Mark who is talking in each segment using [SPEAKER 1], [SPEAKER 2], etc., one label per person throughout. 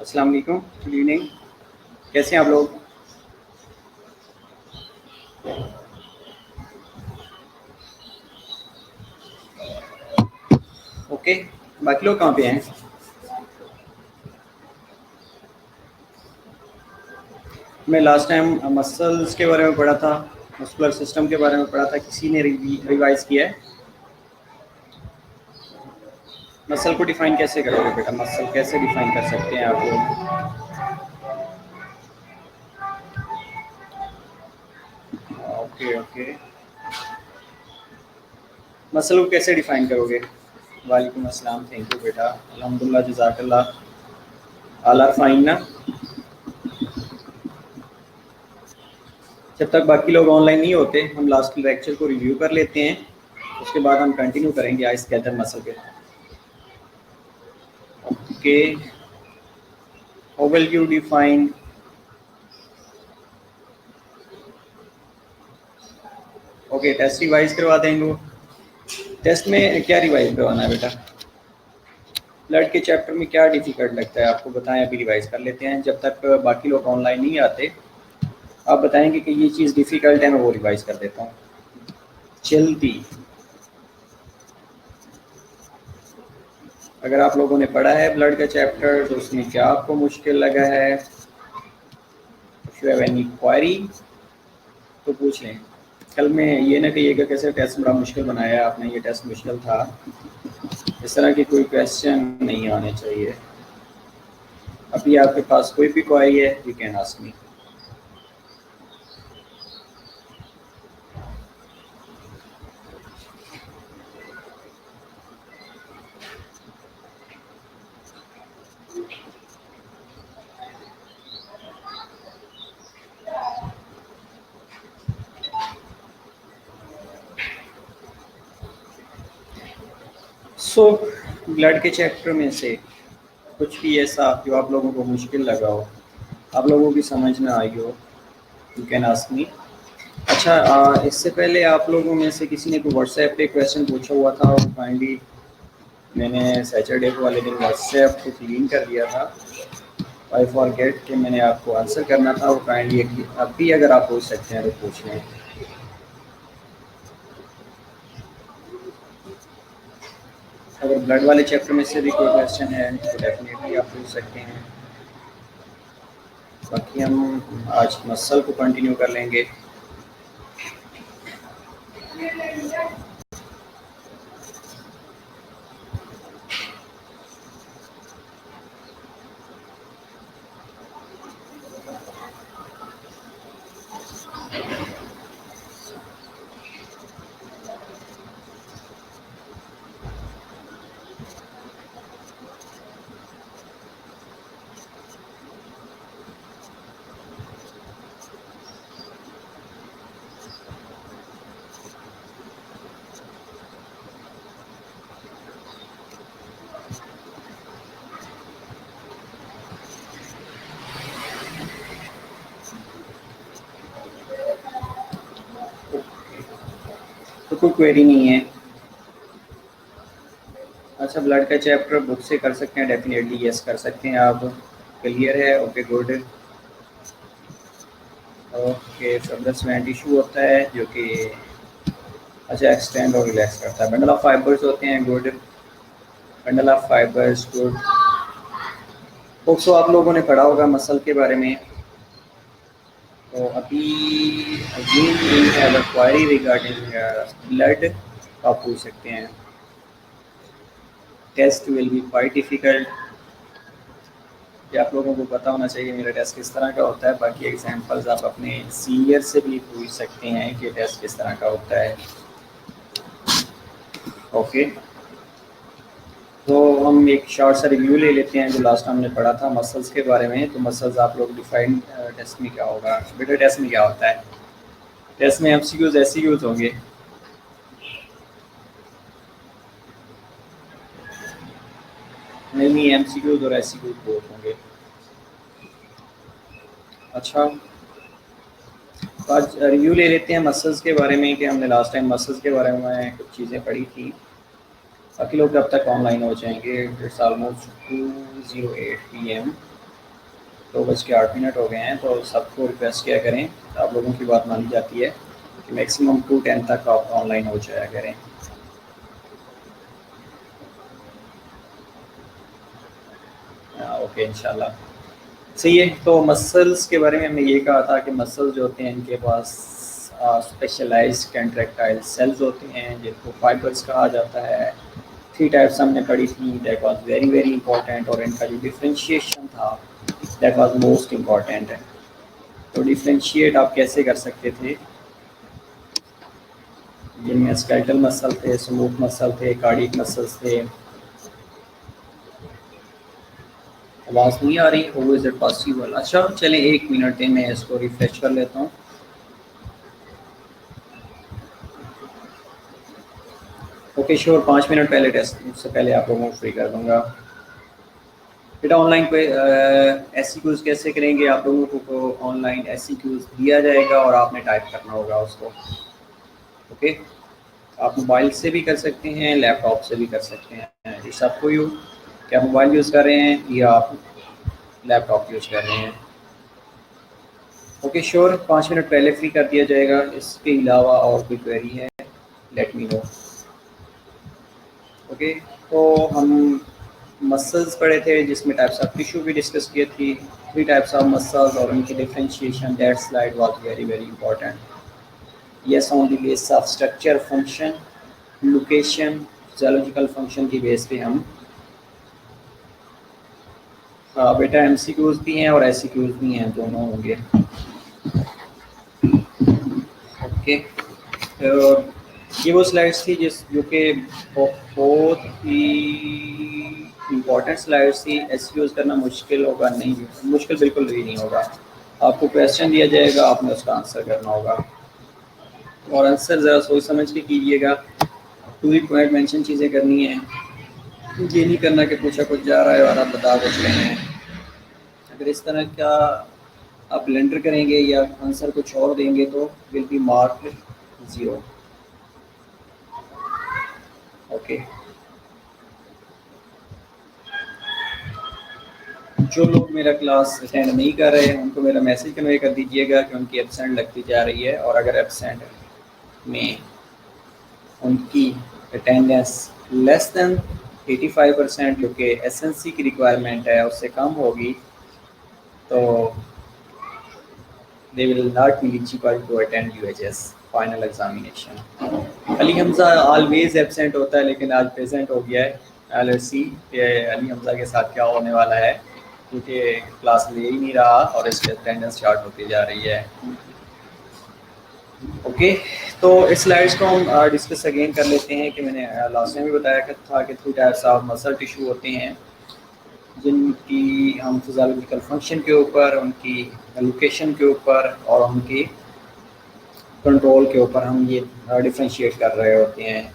[SPEAKER 1] अस्सलाम वालेकुम, good evening. कैसे हैं आप लोग? ओके, बाकी लोग कहाँ पे हैं? मैं लास्ट टाइम मसल्स के बारे में पढ़ा था, मस्कुलर सिस्टम के बारे में पढ़ा था। किसी ने रिवाइज़ किया है? मसल को डिफ़ाइन कैसे करोगे बेटा? मसल कैसे डिफ़ाइन कर सकते हैं आप लोग? ओके ओके, मसल को कैसे डिफ़ाइन करोगे? वालेकुम अस्सलाम, थैंक यू बेटा, अल्हम्दुलिल्लाह, जज़ाकल्लाह। ऑल आर फाइन ना? जब तक बाकी लोग ऑनलाइन नहीं होते, हम लास्ट लेक्चर को रिव्यू कर लेते हैं, उसके बाद हम कंटिन्यू करेंगे आज स्केलेटल मसल पे। Okay, how will you define? Okay, test revise करवा देंगे। टेस्ट में क्या रिवाइज करवाना है बेटा? ब्लड के चैप्टर में क्या डिफिकल्ट लगता है आपको, बताएं, अभी रिवाइज कर लेते हैं जब तक बाकी लोग ऑनलाइन नहीं आते। आप बताएंगे कि ये चीज़ डिफ़िकल्ट है, मैं वो रिवाइज कर देता हूँ। जल्दी, अगर आप लोगों ने पढ़ा है ब्लड का चैप्टर तो उसमें क्या आपको मुश्किल लगा है? If you have any query तो पूछ लें। कल में ये ना कहिएगा कैसे टेस्ट बड़ा मुश्किल बनाया आपने, ये टेस्ट मुश्किल था, इस तरह के कोई क्वेश्चन नहीं आने चाहिए। अभी आपके पास कोई भी क्वेरी है, you can ask me. So blood के चैप्टर में से कुछ भी ऐसा जो आप लोगों को मुश्किल लगा हो, आप लोगों की समझ में आई हो, यू कैन आस्क मी। अच्छा, इससे पहले आप लोगों में से किसी ने कोई व्हाट्सएप पे क्वेश्चन पूछा हुआ था, और काइंडली मैंने सैटरडे को वाले दिन व्हाट्सएप को क्लीन कर दिया था। आई फॉरगेट कि मैंने आपको आंसर करना था, वो काइंडली अब भी अगर आप पूछ सकते हैं तो पूछ लें। अगर ब्लड वाले चैप्टर में से भी कोई क्वेश्चन है तो डेफिनेटली आप पूछ सकते हैं। बाकी हम आज मसल को कंटिन्यू कर लेंगे। तो कोई क्वेरी नहीं है। अच्छा, ब्लड का चैप्टर बुक से कर सकते हैं? डेफिनेटली यस कर सकते हैं आप। क्लियर है? Okay good. ओके, फिर स्वेंट इशू होता है जो कि अच्छा एक्सटेंड और रिलैक्स करता है। बंडल ऑफ फाइबर्स होते हैं, good. Bundle of fibres, good. तो आप लोगों ने पढ़ा होगा मसल के बारे में। तो अभी again have a query regarding blood, आप पूछ सकते हैं। Test will be quite difficult, ये आप लोगों को पता होना चाहिए मेरा टेस्ट किस तरह का होता है। बाकी एग्जांपल्स आप अपने सीनियर से भी पूछ सकते हैं कि टेस्ट किस तरह का होता है। ओके, तो हम एक शॉर्ट सा रिव्यू ले लेते हैं जो लास्ट हमने पढ़ा था मसल्स के बारे में। तो मसल्स आप लोग डिफाइन टेस्ट में क्या होगा बेटा? टेस्ट में क्या होता है? टेस्ट में एमसीक्यूज ऐसे यूज होंगे। नहीं, एमसीक्यूज और एससीक्यूज बोथ होंगे। अच्छा, तो आज रिव्यू ले लेते हैं मसल्स के बारे में कि हमने लास्ट टाइम मसल्स के बारे में कुछ चीज़ें पढ़ी थी। बाकी लोग कब तक ऑनलाइन हो जाएंगे? It's almost 2:08 PM। 2:08 हो गए हैं, तो सबको रिक्वेस्ट किया करें, आप लोगों की बात मानी जाती है कि मैक्सिमम 2:10 तक आप ऑनलाइन हो जाया करें। ओके, इंशाल्लाह सही है। तो मसल्स के बारे में हमने ये कहा था कि मसल्स जो होते हैं इनके पास स्पेशलाइज्ड कंट्रैक्टाइल सेल्स होते हैं जिनको फाइबर्स कहा जाता है। 3 टाइप्स हमने पढ़ी थी, that was very very important, और इनका जो डिफरेंशिएशन था दैट वाज मोस्ट इम्पॉर्टेंट है। तो डिफरेंशिएट आप कैसे कर सकते थे, जिनमें स्केलेटल मसल थे, स्मूथ मसल थे, कार्डियक मसल्स थे। आवाज़ नहीं आ रही, हाउ इज़ इट पॉसिबल? अच्छा चलें 1 मिनट दें, मैं इसको रिफ्रेश कर लेता हूँ। ओके श्योर, 5 मिनट पहले टेस्ट, उससे पहले आप लोगों को फ्री कर दूंगा। बेटा ऑनलाइन पे SCQs कैसे करेंगे? आप लोगों को ऑनलाइन SCQs दिया जाएगा और आपने टाइप करना होगा उसको। ओके, आप मोबाइल से भी कर सकते हैं, लैपटॉप से भी कर सकते हैं, इट्स अप टू यू। क्या मोबाइल यूज़ कर रहे हैं या आप लैपटॉप यूज़ कर रहे हैं? ओके श्योर, 5 मिनट पहले फ्री कर दिया जाएगा। इसके अलावा और कोई क्वेरी है, लेट मी नो। ओके, तो हम मसल्स पढ़े थे जिसमें टाइप्स ऑफ टिश्यू भी डिस्कस किए थी, 3 टाइप्स ऑफ मसल्स और उनकी differentiation. That slide was very very important. Yes, on the base of structure, function, location, physiological function की बेस पे हम बेटा MCQs भी हैं और SCQs भी हैं, दोनों होंगे। ओके, ये वो स्लाइड्स थी जो कि बहुत ही इम्पोर्टेंट स्लाइड्स थी। SQs करना मुश्किल होगा नहीं, मुश्किल बिल्कुल भी नहीं होगा। आपको क्वेश्चन दिया जाएगा, आपने उसका आंसर करना होगा और आंसर ज़रा सोच समझ के कीजिएगा। टू द पॉइंट मेंशन चीज़ें करनी है, ये नहीं करना कि पूछा कुछ जा रहा है और आप बता कुछ रहे हैं। अगर इस तरह का आप ब्लेंडर करेंगे या आंसर कुछ और देंगे तो विल बी मार्क 0। ओके, जो लोग मेरा क्लास अटेंड नहीं कर रहे हैं उनको मेरा मैसेज कन्वे कर दीजिएगा कि उनकी एब्सेंट लगती जा रही है, और अगर एब्सेंट में उनकी अटेंडेंस लेस दैन 85% जो कि SNC की रिक्वायरमेंट है उससे कम होगी तो they will not be eligible to attend UHS final examination. Ali Hamza always absent होता है लेकिन आज प्रेजेंट हो गया है। लेट्स सी कि अली हमजा के साथ क्या होने वाला है, क्योंकि क्लास ले ही नहीं रहा और इसकी अटेंडेंस स्टार्ट होती जा रही है। ओके, तो इस स्लाइड्स को हम डिस्कस अगेन कर लेते हैं कि मैंने लास्ट में भी बताया था कि 2 टाइप्स ऑफ मसल टिश्यू होते हैं जिनकी हम फिजियोलॉजिकल फंक्शन के ऊपर, उनकी लोकेशन के ऊपर और उनकी कंट्रोल के ऊपर हम ये डिफ्रेंशिएट कर रहे होते हैं।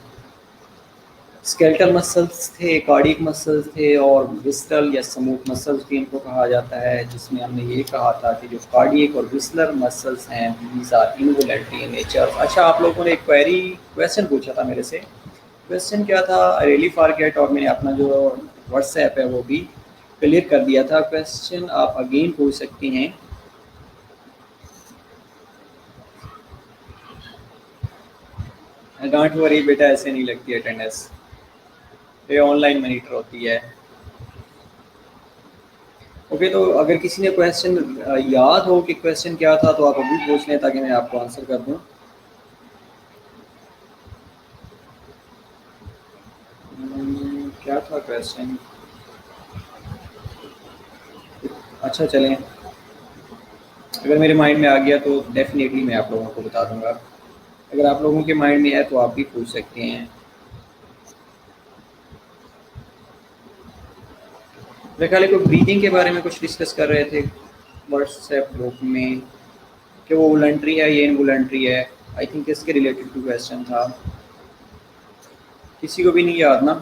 [SPEAKER 1] स्केलेटल मसल्स थे, कार्डियक मसल्स थे और विस्टल या स्मूथ मसल्स भी इनको कहा जाता है, जिसमें हमने ये कहा था कि जो कार्डियक और विस्लर मसल्स हैं these are involuntary in nature. अच्छा, आप लोगों ने एक क्वेश्चन पूछा था मेरे से। क्वेश्चन क्या था? आई रियली फॉरगेट, और मैंने अपना जो व्हाट्सएप है वो भी क्लियर कर दिया था। क्वेश्चन आप अगेन पूछ सकती हैं। डोंट वरी बेटा, ऐसे नहीं लगती अटेंडेंस, ये ऑनलाइन मॉनिटर होती है। ओके, तो अगर किसी ने क्वेश्चन याद हो कि क्वेश्चन क्या था तो आप अभी पूछ लें ताकि मैं आपको आंसर कर दूं। क्या था क्वेश्चन? अच्छा चलें, अगर मेरे माइंड में आ गया तो डेफिनेटली मैं आप लोगों को बता दूंगा। अगर आप लोगों के माइंड में है तो आप भी पूछ सकते हैं। मेरे ख्याल को ब्रीदिंग के बारे में कुछ डिस्कस कर रहे थे व्हाट्सएप ग्रुप में कि वो वॉलंटरी है या इनवॉलंटरी है। आई थिंक इसके रिलेटेड टू क्वेश्चन था। किसी को भी नहीं याद ना?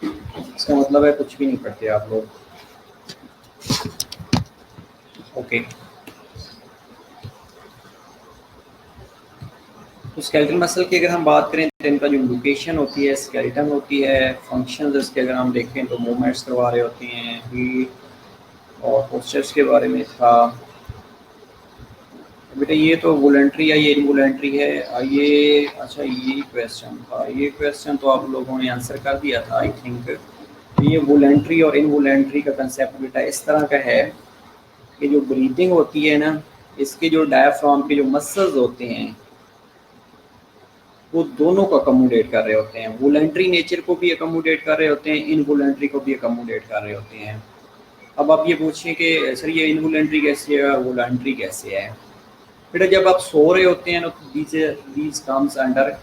[SPEAKER 1] इसका मतलब है कुछ भी नहीं पढ़ते आप लोग। ओके, तो स्केलेटल मसल की अगर हम बात करें तो इनका जो लोकेशन होती है स्केलेटन होती है। फंक्शंस इसके अगर हम देखें तो मूवमेंट्स करवा रहे होते हैं, हीट और पोस्चर्स के बारे में था। बेटा ये तो वॉलंटरी है, ये इनवॉलंटरी है, ये अच्छा ये क्वेश्चन था, ये क्वेश्चन तो आप लोगों ने आंसर कर दिया था आई थिंक। ये वॉलंटरी और इनवॉलंटरी का कंसेप्ट बेटा इस तरह का है कि जो ब्रीथिंग होती है ना, इसके जो डायफ्राम के जो मसल्स होते हैं वो दोनों को अकोमोडेट कर रहे होते हैं। वॉलंटरी नेचर को भी अकोमोडेट कर रहे होते हैं, इनवॉलंटरी को भी अकोमोडेट कर रहे होते हैं। अब आप ये पूछें कि सर ये इनवॉलंटरी कैसे है और वॉलंटरी कैसे है। बेटा जब आप सो रहे होते हैं ना तो these comes under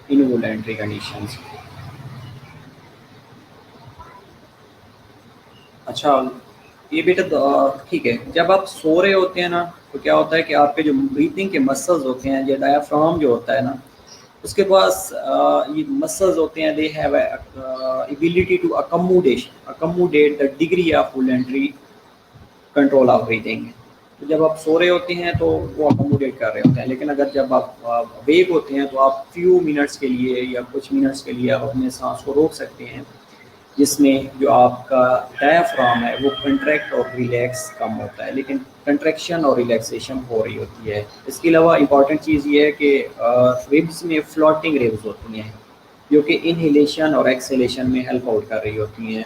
[SPEAKER 1] involuntary conditions. अच्छा ये बेटा ठीक है, जब आप सो रहे होते हैं ना तो क्या होता है कि आपके जो ब्रीथिंग के मसल्स होते हैं, जो डायाफ्राम जो होता है ना, उसके पास ये मसल्स होते हैं, they have ability to accommodate the degree of voluntary control of breathing. तो जब आप सो रहे होते हैं तो वो अकोमोडेट कर रहे होते हैं, लेकिन अगर जब आप अवेक होते हैं तो आप फ्यू मिनट्स के लिए या कुछ मिनट्स के लिए आप अपने सांस को रोक सकते हैं, जिसमें जो आपका डायाफ्राम है वो कंट्रैक्ट और रिलैक्स कम होता है, लेकिन कंट्रैक्शन और रिलैक्सेशन हो रही होती है। इसके अलावा इंपॉर्टेंट चीज़ ये है कि रिब्स में फ्लोटिंग रिब्स होती हैं जो कि इनहेलेशन और एक्सहेलेशन में हेल्प आउट कर रही होती हैं।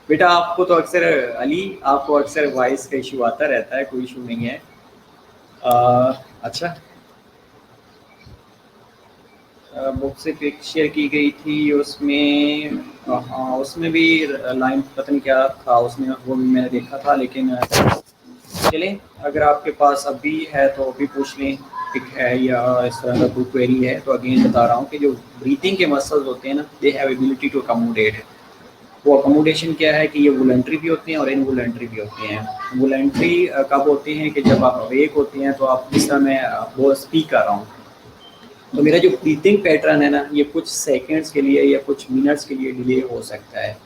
[SPEAKER 1] बेटा आपको तो अक्सर अली, आपको अक्सर वॉइस का इशू आता रहता है, कोई इशू नहीं है। अच्छा बुक से पिक शेयर की गई थी, उसमें हाँ उसमें भी लाइन पता नहीं क्या था उसमें, वो भी मैंने देखा था, लेकिन चलें अगर आपके पास अभी है तो अभी पूछ लें पिक है या इस तरह का कोई क्वेरी है। तो अगेन बता रहा हूँ कि जो ब्रीथिंग के मसल्स होते हैं ना, they have ability to accommodate. वो अकोमोडेशन क्या है कि ये वॉलंटरी भी होते हैं और इनवॉलंटरी भी होते हैं। वॉलंटरी कब होते हैं कि जब आप अवेक होते हैं, तो आप जिस तरह मैं वो स्पीक कर रहा हूँ, तो मेरा जो ब्रीथिंग पैटर्न है ना, ये कुछ सेकंड्स के लिए या कुछ मिनट्स के लिए डिले हो सकता है।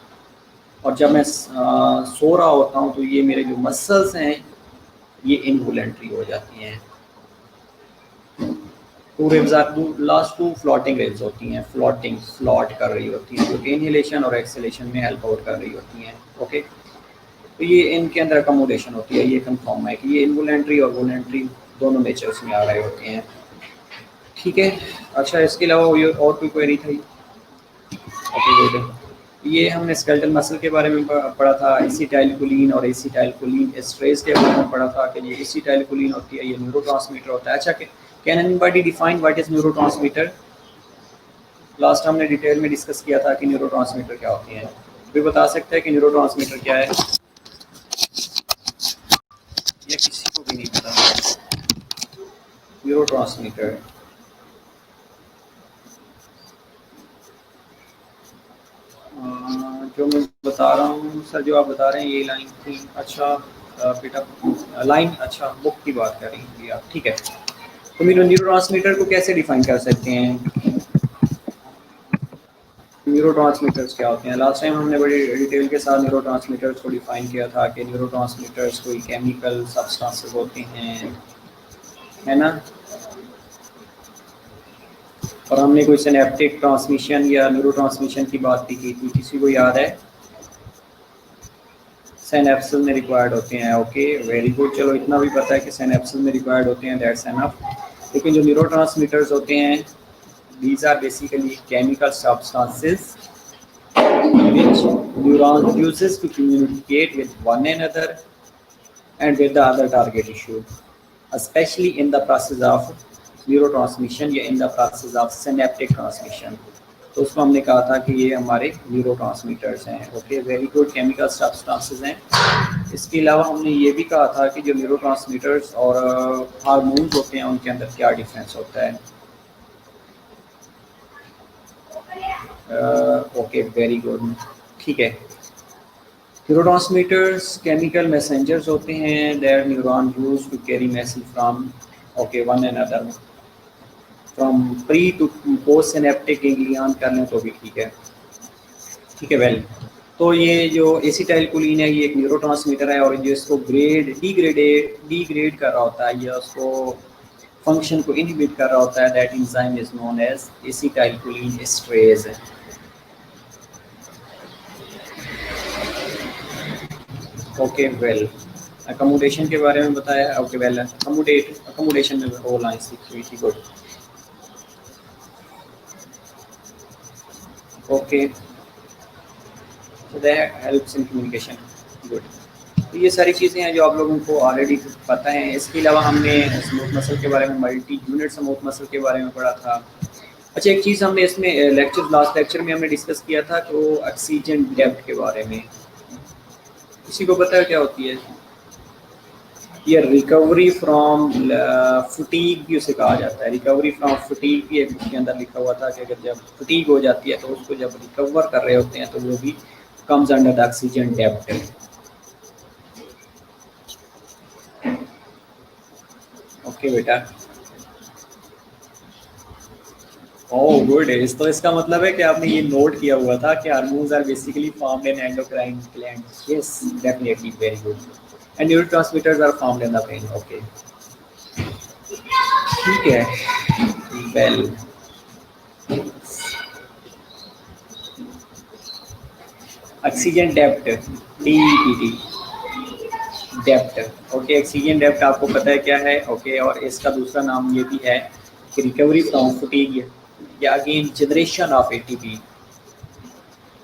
[SPEAKER 1] और जब मैं सो रहा होता हूँ तो ये मेरे जो मसल्स हैं ये इनवॉलंटरी हो जाती हैं। Two ribs are two last two floating ribs होती हैं, फ्लॉट कर रही होती हैं, जो कि इनहेलेशन और एक्सहेलेशन में हेल्प आउट कर रही होती हैं। ओके, तो ये इनके अंदर अकोमोडेशन होती है, ये कंफर्म है कि ये इनवॉलंटरी और वॉलंटरी दोनों नेचर्स में आ रहे होते हैं। ठीक है, अच्छा इसके अलावा ये और कोई क्वेरी थी? Okay good. ये हमने स्केलेटल मसल के बारे में पढ़ा था, एसिटाइलकोलिन और एसिटाइलकोलिन एस्ट्रेस के बारे में पढ़ा था कि ये एसिटाइलकोलिन होती है, ये न्यूरोट्रांसमीटर होता है। अच्छा can anybody define what is neurotransmitter? Last हमने डिटेल में डिस्कस किया था कि न्यूरोट्रांसमीटर क्या होती हैं। कोई बता सकता है कि न्यूरोट्रांसमीटर क्या है या किसी को भी नहीं पता? न्यूरोट्रांसमीटर जो मैं बता रहा हूँ सर, जो आप बता रहे हैं ये लाइन थी। अच्छा बेटा लाइन, अच्छा बुक की बात कर रही हैं आप, ठीक है। तो मेरे न्यूरोट्रांसमीटर को कैसे डिफाइन कर सकते हैं? न्यूरोट्रांसमीटर्स क्या होते हैं? लास्ट टाइम हमने बड़ी डिटेल के साथ न्यूरोट्रांसमीटर्स को डिफाइन किया था कि न्यूरोट्रांसमीटर्स कोई केमिकल सब्सटेंसेस होते हैं, है ना। और हमने कोई सिनेप्टिक ट्रांसमिशन या न्यूरोट्रांसमिशन की बात भी की थी, किसी को याद है? सिनेप्सल में रिक्वायर्ड होते हैं। ओके वेरी गुड, चलो इतना भी पता है कि सिनेप्सल में रिक्वायर्ड होते हैं, दैट्स एनफ। लेकिन जो न्यूरोट्रांसमीटर्स होते हैं, these are basically chemical substances which neurons uses to communicate with one another and with the other target issue, especially in the process of neurotransmission या in the process of synaptic transmission। तो उसको हमने कहा था कि ये हमारे neurotransmitters हैं। Okay very good, chemical substances हैं। इसके अलावा हमने ये भी कहा था कि जो न्यूरोट्रांसमीटर्स और हार्मोन्स होते हैं उनके अंदर क्या डिफरेंस होता है। ओके वेरी गुड, ठीक है। न्यूरोट्रांसमीटर्स केमिकल मैसेंजर्स होते हैं, their neuron use to carry message from okay one another, from pre to post synaptic ganglion कर लें तो भी ठीक है। ठीक है वेल, तो ये जो एसिटाइलकोलिन है ये एक न्यूरोट्रांसमीटर है और जो इसको डिग्रेड कर रहा होता है या उसको फंक्शन को इनहिबिट कर रहा होता है, that enzyme is known as acetylcholine esterase. Okay well, accommodation के बारे में बताया। ओके वेल, अकोमोडेशन में वो लाइन सीखी हुई थी। Good. Okay, so that helps in communication. Good. तो ये सारी चीज़ें हैं जो आप लोगों को ऑलरेडी पता हैं। इसके अलावा हमने स्मूथ मसल के बारे में, मल्टी यूनिट स्मूथ मसल के बारे में पढ़ा था। अच्छा, एक चीज़ हमने इसमें लास्ट लेक्चर में हमने डिस्कस किया था कि वो ऑक्सीजन डेप्थ के बारे में। किसी को पता है क्या होती है? ये रिकवरी फ्रॉम फटीग भी उसे कहा जाता है। रिकवरी फ्रॉम फटीग भी एक उसके अंदर लिखा हुआ था कि अगर जब फटीग हो जाती है तो उसको जब रिकवर कर रहे होते हैं तो वो भी comes under the oxygen depth. Okay बेटा। Oh good. इस तो इसका मतलब है कि आपने ये नोट किया हुआ था कि hormones are basically formed in endocrine glands. Yes, definitely, very good. And neurotransmitters are formed in the brain. Okay, ठीक है। Well, oxygen depth, D E P T, depth. Okay, oxygen depth आपको पता है क्या है? ओके, और इसका दूसरा नाम ये भी है कि रिकवरी फ्रॉम फटीग या again generation of ATP.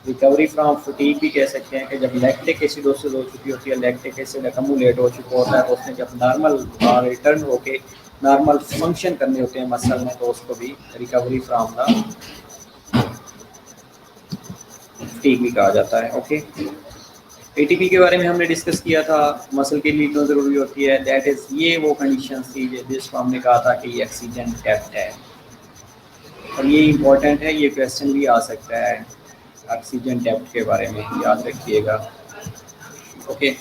[SPEAKER 1] Recovery from fatigue भी कह सकते हैं कि जब लैक्टिक एसिडोसिस हो चुकी होती है, लैक्टिक एसिड अकमुलेट हो चुका होता है, तो उसने जब नॉर्मल रिटर्न होके नॉर्मल फंक्शन करने होते हैं मसल में, तो उसको भी रिकवरी फ्रॉम द फटीग भी कहा जाता है। ओके, एटीपी के बारे में हमने डिस्कस किया था। मसल के लिए क्यों ज़रूरी होती है, दैट इज़ ये वो कंडीशन थी जिसको हमने कहा था कि ये ऑक्सीजन डेप्थ है। और ये इम्पोर्टेंट है, ये क्वेश्चन भी आ सकता है ऑक्सीजन डेप्थ के बारे में, याद रखिएगा। ओके,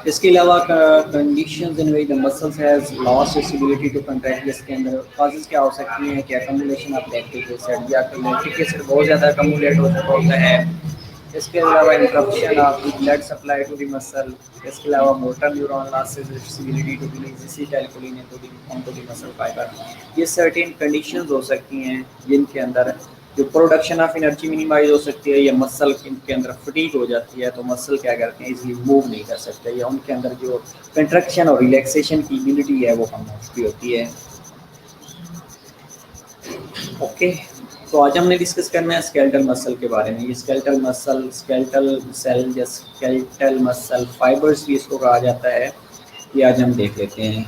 [SPEAKER 1] इसके अलावा conditions in which the muscles has lost its ability to contract, इसके अंदर कॉजेज क्या हो सकती हैं कि अकमुलेशन ऑफ लैक्टिक एसिड, या लैक्टिक एसिड बहुत ज़्यादा अकमुलेट हो चुका होता है। इसके अलावा interruption of the blood supply to the muscle. इसके अलावा motor neuron loses its ability to release acetylcholine into the muscle fibre. ये सर्टेन कंडीशंस हो सकती हैं जिनके अंदर जो प्रोडक्शन ऑफ एनर्जी मिनिमाइज हो सकती है, या मसल के अंदर फटीग हो जाती है, तो मसल क्या करते हैं, इजीली मूव नहीं कर सकते, या उनके अंदर जो कंट्रक्शन और रिलैक्सेशन की एबिलिटी है वो कम होती है। ओके, तो आज हमने डिस्कस करना है स्केलेटल मसल के बारे में। ये स्केलेटल मसल, स्केलेटल सेल या स्केलेटल मसल फाइबर्स भी इसको कहा जाता है, ये आज हम देख लेते हैं।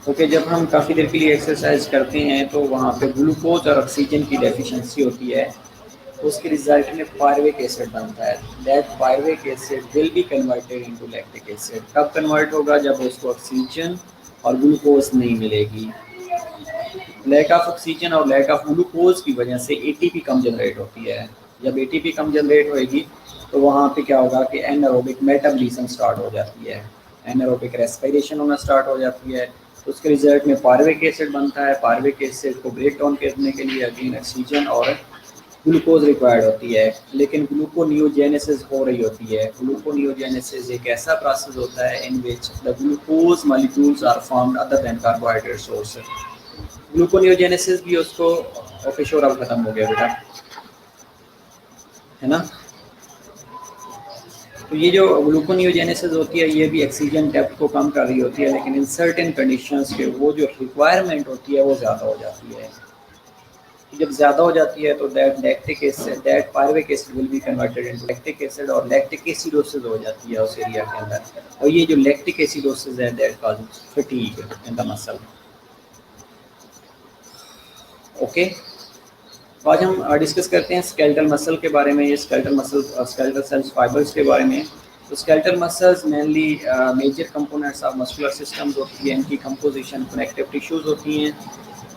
[SPEAKER 1] ओके, जब हम काफ़ी देर के लिए एक्सरसाइज करते हैं तो वहाँ पे ग्लूकोज और ऑक्सीजन की डेफिशिएंसी होती है, तो उसके रिजल्ट में पायरुविक एसिड बनता है। That pyruvic acid will be converted into lactic acid. कब कन्वर्ट होगा? जब उसको ऑक्सीजन और ग्लूकोज नहीं मिलेगी। लैक ऑफ ऑक्सीजन और लैक ऑफ ग्लूकोज की वजह से एटीपी कम जनरेट होती है। जब एटीपी कम जनरेट होएगी तो वहाँ पे क्या होगा कि एनारोबिक मेटाबॉलिज्म स्टार्ट हो जाती है, एनारोबिक रेस्पिरेशन होना स्टार्ट हो जाती है। तो उसके रिजल्ट में पायरुविक एसिड बनता है। पायरुविक एसिड को ब्रेक डाउन करने के लिए अगेन ऑक्सीजन और ग्लूकोज रिक्वायर्ड होती है, लेकिन ग्लूकोनियोजेनेसिस हो रही होती है। ग्लूकोनियोजेनेसिस एक ऐसा प्रोसेस होता है in which the glucose molecules are formed other than carbohydrate source. Gluconeogenesis भी उसको, ओके शोर अब खत्म हो गया बेटा, है ना। तो ये जो ग्लूकोनियोजेनेसिस होती है ये भी ऑक्सीजन डेप्थ को कम कर रही होती है, लेकिन इन सर्टेन कंडीशंस के वो जो रिक्वायरमेंट होती है वो ज़्यादा हो जाती है। जब ज़्यादा हो जाती है तो that lactic acid, that pyruvic acid will be converted into lactic acid, और लैक्टिक एसिडोसिस हो जाती है उस एरिया के अंदर। और ये जो लैक्टिक एसिडोसिस है that causes fatigue in the muscle. Okay, तो आज हम डिस्कस करते हैं स्केलेटल मसल के बारे में। ये skeletal muscle, skeletal cells fibres के बारे में। तो skeletal muscles mainly major components of muscular systems होती है। इनकी कंपोजिशन कनेक्टिव टिश्यूज होती हैं।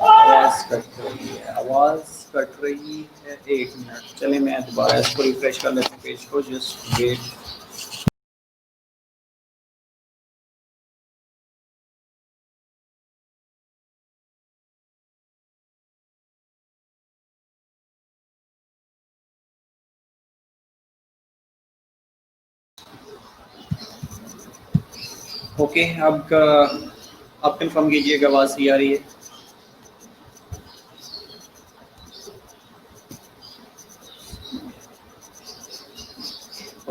[SPEAKER 1] आवाज़ कट रही है, आवाज़ कट रही है, एक मिनट चले मैं दोबारा इसको रिफ्रेश कर लेता हूँ पेज को, जस्ट वेट। ओके, अब कंफर्म कीजिएगा आवाज़ सही आ रही है।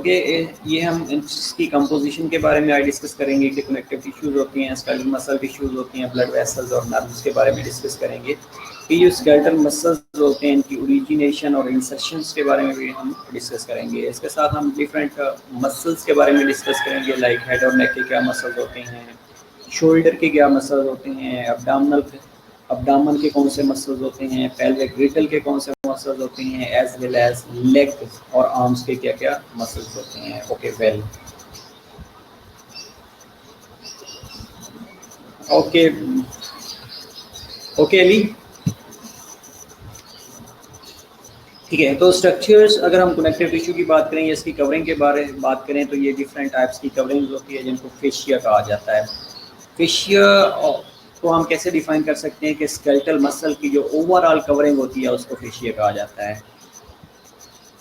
[SPEAKER 1] ओके, ये हम इसकी कंपोजिशन के बारे में आज डिस्कस करेंगे कि कनेक्टिव टिश्यूज होती हैं, स्केलेटल मसल टिश्यूज होती हैं, ब्लड वेसल्स और नर्व्स के बारे में डिस्कस करेंगे कि जो स्केलेटल मसल्स होते हैं इनकी ओरिजिनेशन और इंसर्शंस के बारे में भी हम डिस्कस करेंगे। इसके साथ हम डिफरेंट मसल्स के बारे में डिस्कस करेंगे, लाइक हेड और नेक के क्या मसल्स होते हैं, शोल्डर के क्या मसल्स होते हैं, अब्डामन के कौन से मसल्स होते हैं, पेल्विक ग्रिटल के कौन से मसल्स होते हैं, एज वेल एज लेग और आर्म्स के क्या क्या मसल्स होते हैं। Okay well, okay okay Ali, ठीक है। तो स्ट्रक्चर्स, अगर हम कनेक्टिव टिश्यू की बात करें या इसकी कवरिंग के बारे में बात करें तो ये डिफरेंट टाइप्स की कवरिंग होती है जिनको फेशिया कहा जाता है। फेशिया को हम कैसे डिफाइन कर सकते हैं कि स्केलेटल मसल की जो ओवरऑल कवरिंग होती है उसको फेशिया कहा जाता है।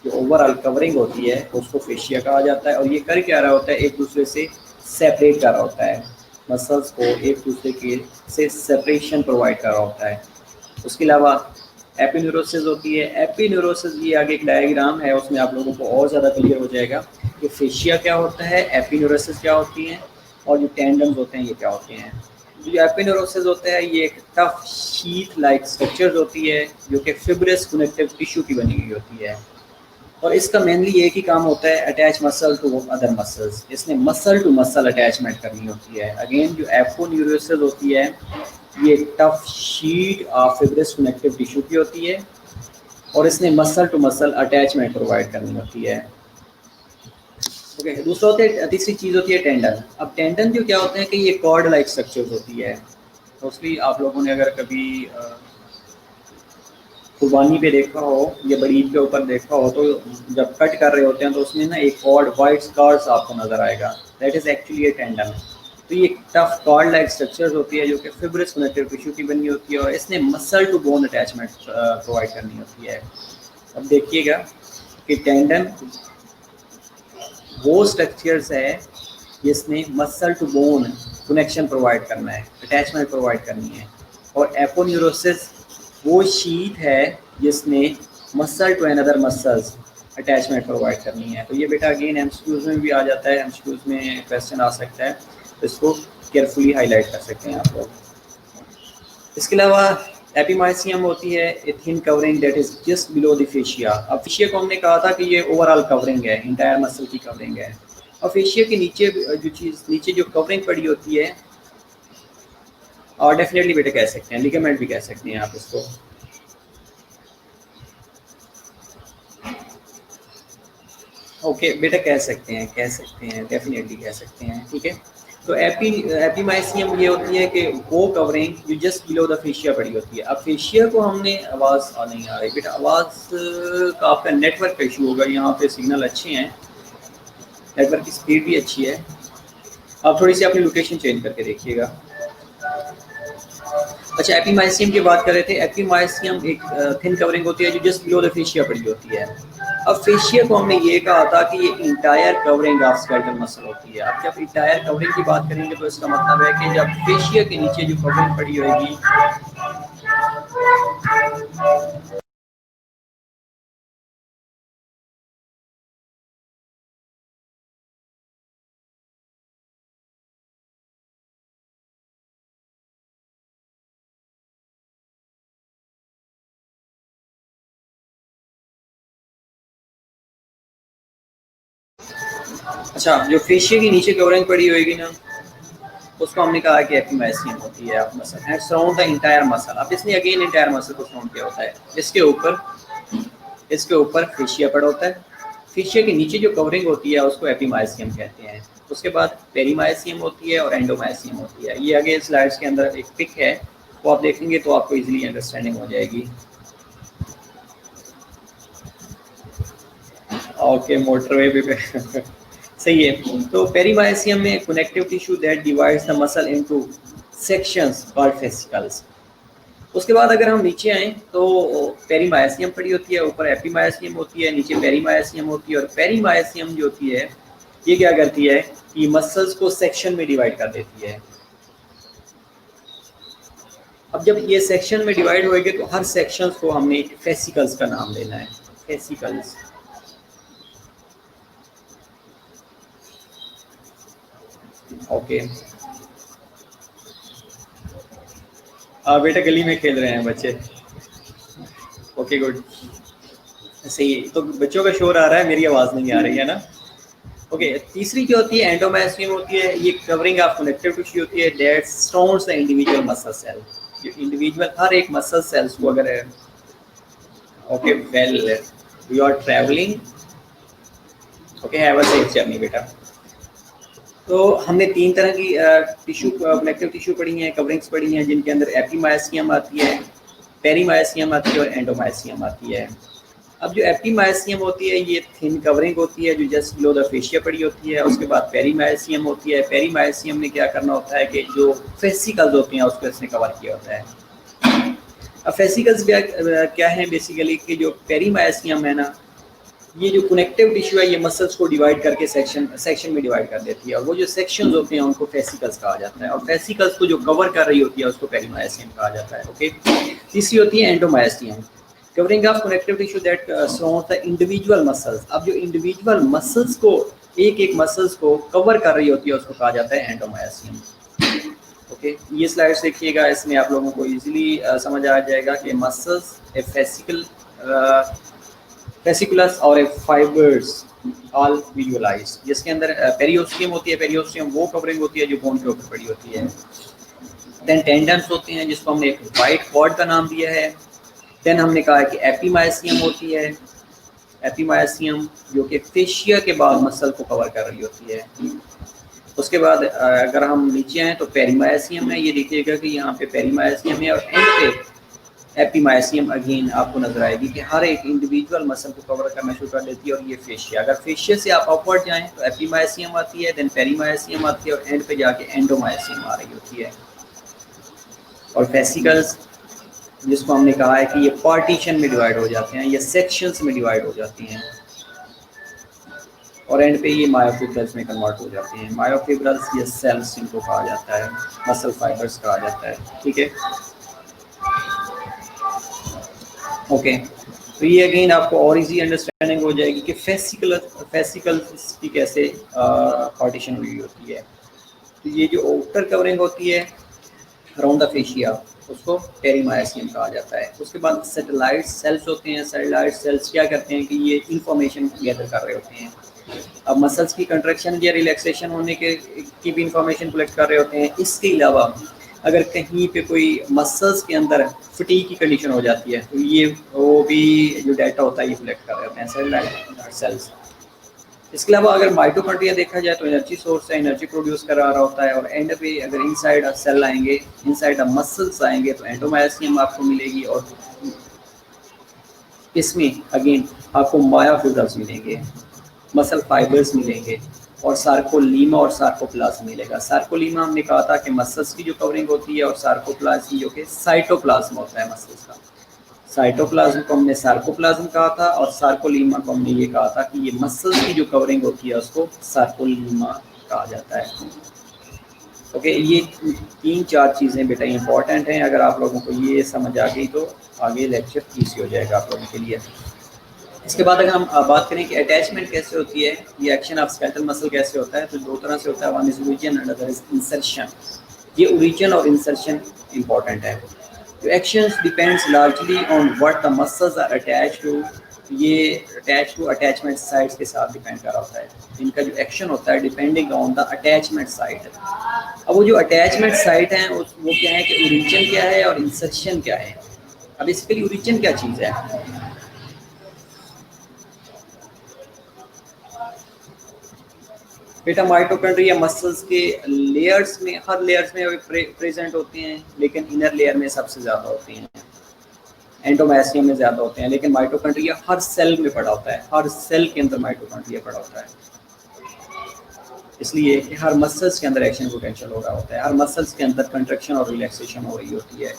[SPEAKER 1] जो ओवरऑल कवरिंग होती है उसको फेशिया कहा जाता है, और ये कर क्या रहा होता है, एक दूसरे से सेपरेट कर रहा होता है, मसल्स को एक दूसरे के से सेपरेशन प्रोवाइड कर रहा होता है। उसके अलावा एपिन्यूरोसिस होती है। एपिन्यूरोसिस, ये आगे एक डायग्राम है उसमें आप लोगों को और ज़्यादा क्लियर हो जाएगा कि फेशिया क्या होता है, एपिन्यूरोसिस क्या होती है, और जो टेंडन्स होते हैं ये क्या होते हैं। जो एपिन्यूरोसिस होता है ये एक टफ शीट लाइक स्ट्रक्चर होती है जो कि फिब्रस कनेक्टिव टिश्यू की बनी हुई होती है, और इसका मेनली एक ही काम होता है, attach muscle to other muscles. इसने मसल टू मसल अटैचमेंट करनी होती है। अगेन जो एपोन्यूरोसिस होती है ये tough sheet of fibrous connective tissue की होती है, और इसने muscle to muscle attachment provide करनी होती है। ओके, दूसरा होता है, तीसरी चीज़ होती है टेंडन। अब टेंडन जो क्या होते हैं कि ये कॉर्ड लाइक स्ट्रक्चर होती है। मोस्टली आप लोगों ने अगर कभी कुर्बानी पे देखा हो या बड़ी ईद के ऊपर देखा हो तो जब कट कर रहे होते हैं तो उसमें ना एक कॉर्ड वाइट स्कार्स आपको नजर आएगा, that is actually A tendon. तो ये टफ कॉर्ड लाइक स्ट्रक्चर होती है जो कि फिब्रस कनेक्टिव टिश्यू की बनी होती है, और इसने muscle to bone attachment provide करनी होती है। अब देखिएगा कि टेंडन वो स्ट्रक्चर्स है जिसने muscle to bone connection provide करना है, अटैचमेंट प्रोवाइड करनी है, और एपोन्यूरोसिस वो शीट है जिसने muscle to another muscles attachment provide करनी है। तो ये बेटा अगेन एमसीक्यूज में भी आ जाता है, एमसीक्यूज में क्वेश्चन आ सकता है, तो इसको केयरफुली हाईलाइट कर सकते हैं आप लोग। इसके अलावा एपिमाइसियम होती है, a thin covering that is just below the fascia. अब फेशिया को हमने कहा था कि ये ओवरऑल कवरिंग है, इंटायर मसल की कवरिंग है, और फेशिया के नीचे जो चीज़ नीचे जो कवरिंग पड़ी होती है, और डेफिनेटली बेटा कह सकते हैं लिगामेंट भी कह सकते हैं आप इसको। ओके बेटा कह सकते हैं डेफिनेटली कह सकते हैं, ठीक है। तो एपिमाइसियम ये होती है कि वो कवरिंग जो जस्ट बिलो द फेशिया पड़ी होती है। अब फेशिया को हमने आवाज़ नहीं आ रही बेटा, आवाज़ का आपका नेटवर्क का इशू होगा, यहाँ पे सिग्नल अच्छे हैं, नेटवर्क की स्पीड भी अच्छी है। आप थोड़ी सी अपनी लोकेशन चेंज करके देखिएगा। अच्छा, एपिमाइसियम की बात कर रहे थे। एपिमाइसियम एक थिन कवरिंग होती है जो जस्ट बिलो द फेशिया पड़ी होती है। अब फेशिया को हमने ये कहा था कि ये entire covering of skeletal muscle होती है। अब जब इंटायर कवरिंग की बात करेंगे तो इसका मतलब है कि जब फेशिया के नीचे जो कवरिंग पड़ी होगी, अच्छा जो फेशिया के नीचे कवरिंग पड़ी होगी ना उसको हमने कहा कि एपिमाइसियम होती है आप muscle and surround the entire muscle. अब इसने अगेन इंटायर मसल को सराउंड किया होता है, इसके ऊपर फेशिया पड़ा होता है। फेशिया के नीचे जो कवरिंग होती है उसको एपिमाइसियम कहते हैं। उसके बाद पेरीमाइसियम होती है और एंडोमाइसियम होती है। ये आगे स्लाइड्स के अंदर एक पिक है, वो आप देखेंगे तो आपको इजीली अंडरस्टैंडिंग हो जाएगी। ओके, मोटरवे पे सही है। तो पेरीमाइसियम में connective tissue that divides the muscle into sections called fascicles. उसके बाद अगर हम नीचे आएँ तो पेरीमाइसियम पड़ी होती है, ऊपर एपिमाइसियम होती है, नीचे पेरीमाइसियम होती है, और पेरीमाइसियम जो होती है ये क्या करती है कि मसल्स को सेक्शन में डिवाइड कर देती है। अब जब ये सेक्शन में डिवाइड होएंगे तो हर सेक्शंस को हमने फेसिकल्स का नाम लेना है, फेसिकल्स। ओके। बेटा गली में खेल रहे हैं बच्चे। Okay good. सही है, तो बच्चों का शोर आ रहा है, मेरी आवाज़ नहीं आ रही है ना। ओके, तीसरी जो होती है एंडोमेट्रियम होती है, ये कवरिंग ऑफ कनेक्टिव टिश्यू होती है that surrounds the individual muscle cell. जो इंडिविजुअल हर एक मसल सेल्स को अगर okay well you are travelling okay have a safe journey बेटा। तो हमने तीन तरह की टिश्यू कनेक्टिव टिश्यू पढ़ी हैं, कवरिंग्स पढ़ी हैं, जिनके अंदर एपिमायसियम आती है, पेरीमायसियम आती है और एंडोमायसियम आती है। अब जो एपिमायसियम होती है ये थिन कवरिंग होती है जो जस्ट बिलो द फेशिया पड़ी होती है। उसके बाद पेरीमायसियम होती है। पेरीमायसियम में क्या करना होता है कि जो फेसिकल्स होते हैं उसको इसने कवर किया होता है। अब फेसिकल्स क्या है बेसिकली कि जो पेरीमायसियम है ना, ये जो कनेक्टिव टिश्यू है ये मसल्स को डिवाइड करके सेक्शन में डिवाइड कर देती है, और वो जो सेक्शंस होते हैं उनको फेसिकल्स कहा जाता है, और फेसिकल्स को जो कवर कर रही होती है उसको पेरीमायसियम कहा जाता है। ओके। तीसरी होती है endomysium, covering of connective tissue that surrounds the individual muscles. अब जो इंडिविजुअल मसल्स को एक एक मसल्स को कवर कर रही होती है उसको कहा जाता है एंडोमायसियम। ओके, ये स्लाइड्स देखिएगा, इसमें आप लोगों को इजीली समझ आ जाएगा कि मसल्स ए फेसिकुलस और ए फाइबर्स ऑल विजुअलाइज, जिसके अंदर पेरियोस्टियम होती है। पेरियोस्टियम वो कवरिंग होती है जो बोन के ऊपर पड़ी होती है। देन टेंडन्स होते हैं जिसको हमने एक वाइट कॉर्ड का नाम दिया है। देन हमने कहा कि एपिमायसियम होती है, एपिमायसियम जो कि फेशिया के बाद मसल को कवर कर रही होती है। उसके बाद अगर हम नीचे आए तो पेरीमायसियम है, ये देखिएगा कि यहाँ पे पेरीमायसियम है, और एंड पे एपिमायसियम अगेन आपको नजर आएगी कि हर एक इंडिविजुअल मसल को कवर करना शुरू कर देती है। और ये फेशिया, अगर फेशिया से आप अपवर्ड जाएं तो एपिमायसियम आती है, देन पेरीमायसियम आती है, और एंड पे जाके एंडोमायसियम आ रही होती है। और फेसिकल्स जिसको हमने कहा है कि ये पार्टीशन में डिवाइड हो जाते हैं, ये सेक्शंस में डिवाइड हो जाती हैं, और एंड पे ये मायोफिब्रल्स में कन्वर्ट हो जाती हैं। मायोफिब्रल्स ये सेल्स इनको कहा जाता है, मसल फाइबर्स कहा जाता है। ठीक है, ओके। तो ये अगेन आपको और इजी अंडरस्टैंडिंग हो जाएगी कि फेसिकल्स की कैसे पार्टीशन हुई होती है। तो ये जो आउटर कवरिंग होती है अराउंड द फेशिया उसको पेरीमायसियम कहा जाता है। उसके बाद सैटेलाइट सेल्स होते हैं। सैटेलाइट सेल्स क्या करते हैं कि ये इंफॉर्मेशन गैदर कर रहे होते हैं। अब मसल्स की कंट्रैक्शन या रिलैक्सेशन होने के की भी इंफॉर्मेशन कलेक्ट कर रहे होते हैं। इसके अलावा अगर कहीं पे कोई मसल्स के अंदर फटीग की कंडीशन हो जाती है तो ये वो भी जो डाटा होता है ये कलेक्ट कर रहे होते हैं सैटेलाइट सेल्स। इसके अलावा अगर माइटोकॉन्ड्रिया देखा जाए तो एनर्जी सोर्स है, एनर्जी प्रोड्यूस करा रहा होता है। और एंड पे अगर इनसाइड सेल आएंगे, इनसाइड मसल्स आएंगे तो एंडोमायसियम आपको मिलेगी, और इसमें अगेन आपको मायोफिब्रल्स मिलेंगे, मसल फाइबर्स मिलेंगे, और सार्कोलीमा और सार्कोप्लाज्म मिलेगा। सार्कोलीमा हमने कहा था कि मसल्स की जो कवरिंग होती है, और सार्कोप्लाज्म जो कि साइटोप्लाज्म होता है मसल्स का। साइटोप्लाज्म को हमने सार्कोप्लाज्म कहा था, और सार्कोलीमा को हमने ये कहा था कि ये मसल्स की जो कवरिंग होती है उसको सार्कोलीमा कहा जाता है। ओके, ये तीन चार चीज़ें बेटा इंपॉर्टेंट हैं। अगर आप लोगों को ये समझ आ गई तो आगे लेक्चर ईजी हो जाएगा आप लोगों के लिए। इसके बाद अगर हम बात करें कि अटैचमेंट कैसे होती है, ये एक्शन ऑफ स्केलेटल मसल कैसे होता है, तो दो तरह से होता है, one is origin and other is insertion. ये ओरिजिन और इंसर्शन इंपॉर्टेंट है। तो actions depends largely on what the muscles are attach to. ये अटैच टू अटैचमेंट साइट्स के साथ डिपेंड कर रहा होता है। इनका जो एक्शन होता है depending on the attachment site. अब वो जो अटैचमेंट साइट है वो क्या है कि ओरिजिन क्या है और इंसर्शन क्या है। अब इसके लिए ओरिजिन क्या चीज़ है, बेटा माइटोकॉन्ड्रिया मसल्स के लेयर्स में, हर लेयर्स में प्रेजेंट होते हैं, लेकिन इनर लेयर में सबसे ज़्यादा होते हैं, एंडोमेट्रियम में ज़्यादा होते हैं। लेकिन माइटोकॉन्ड्रिया हर सेल में पड़ा होता है, हर सेल के अंदर माइटोकॉन्ड्रिया पड़ा होता है। इसलिए कि हर मसल्स के अंदर एक्शन पोटेंशियल हो रहा होता है, हर मसल्स के अंदर कंट्रैक्शन और रिलैक्सेशन हो रही होती है,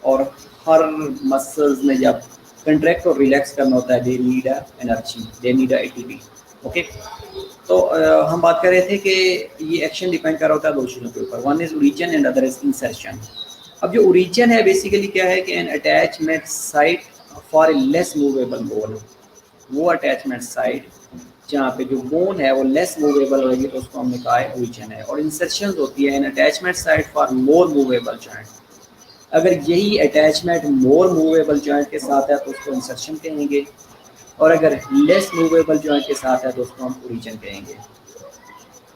[SPEAKER 1] और हर मसल्स में जब कंट्रैक्ट और रिलैक्स करना होता है they need energy, they need ATP. Okay, तो हम बात कर रहे थे कि ये एक्शन डिपेंड कर रहा होता है दो चीज़ों के ऊपर, one is origin and other is insertion. अब जो ओरिजिन है बेसिकली क्या है कि N attachment site for a less movable bone, वो अटैचमेंट साइट जहाँ पे जो बोन है वो लेस मूवेबल होगी तो उसको हमने कहा है ओरिजिन है। और इंसर्शन होती है in attachment side for more movable joint. अगर यही अटैचमेंट मोर मूवेबल जॉइंट के साथ है तो उसको इंसर्शन कहेंगे, और अगर लेस मूवेबल जॉइंट के साथ है तो उसको हम ओरिजिन कहेंगे।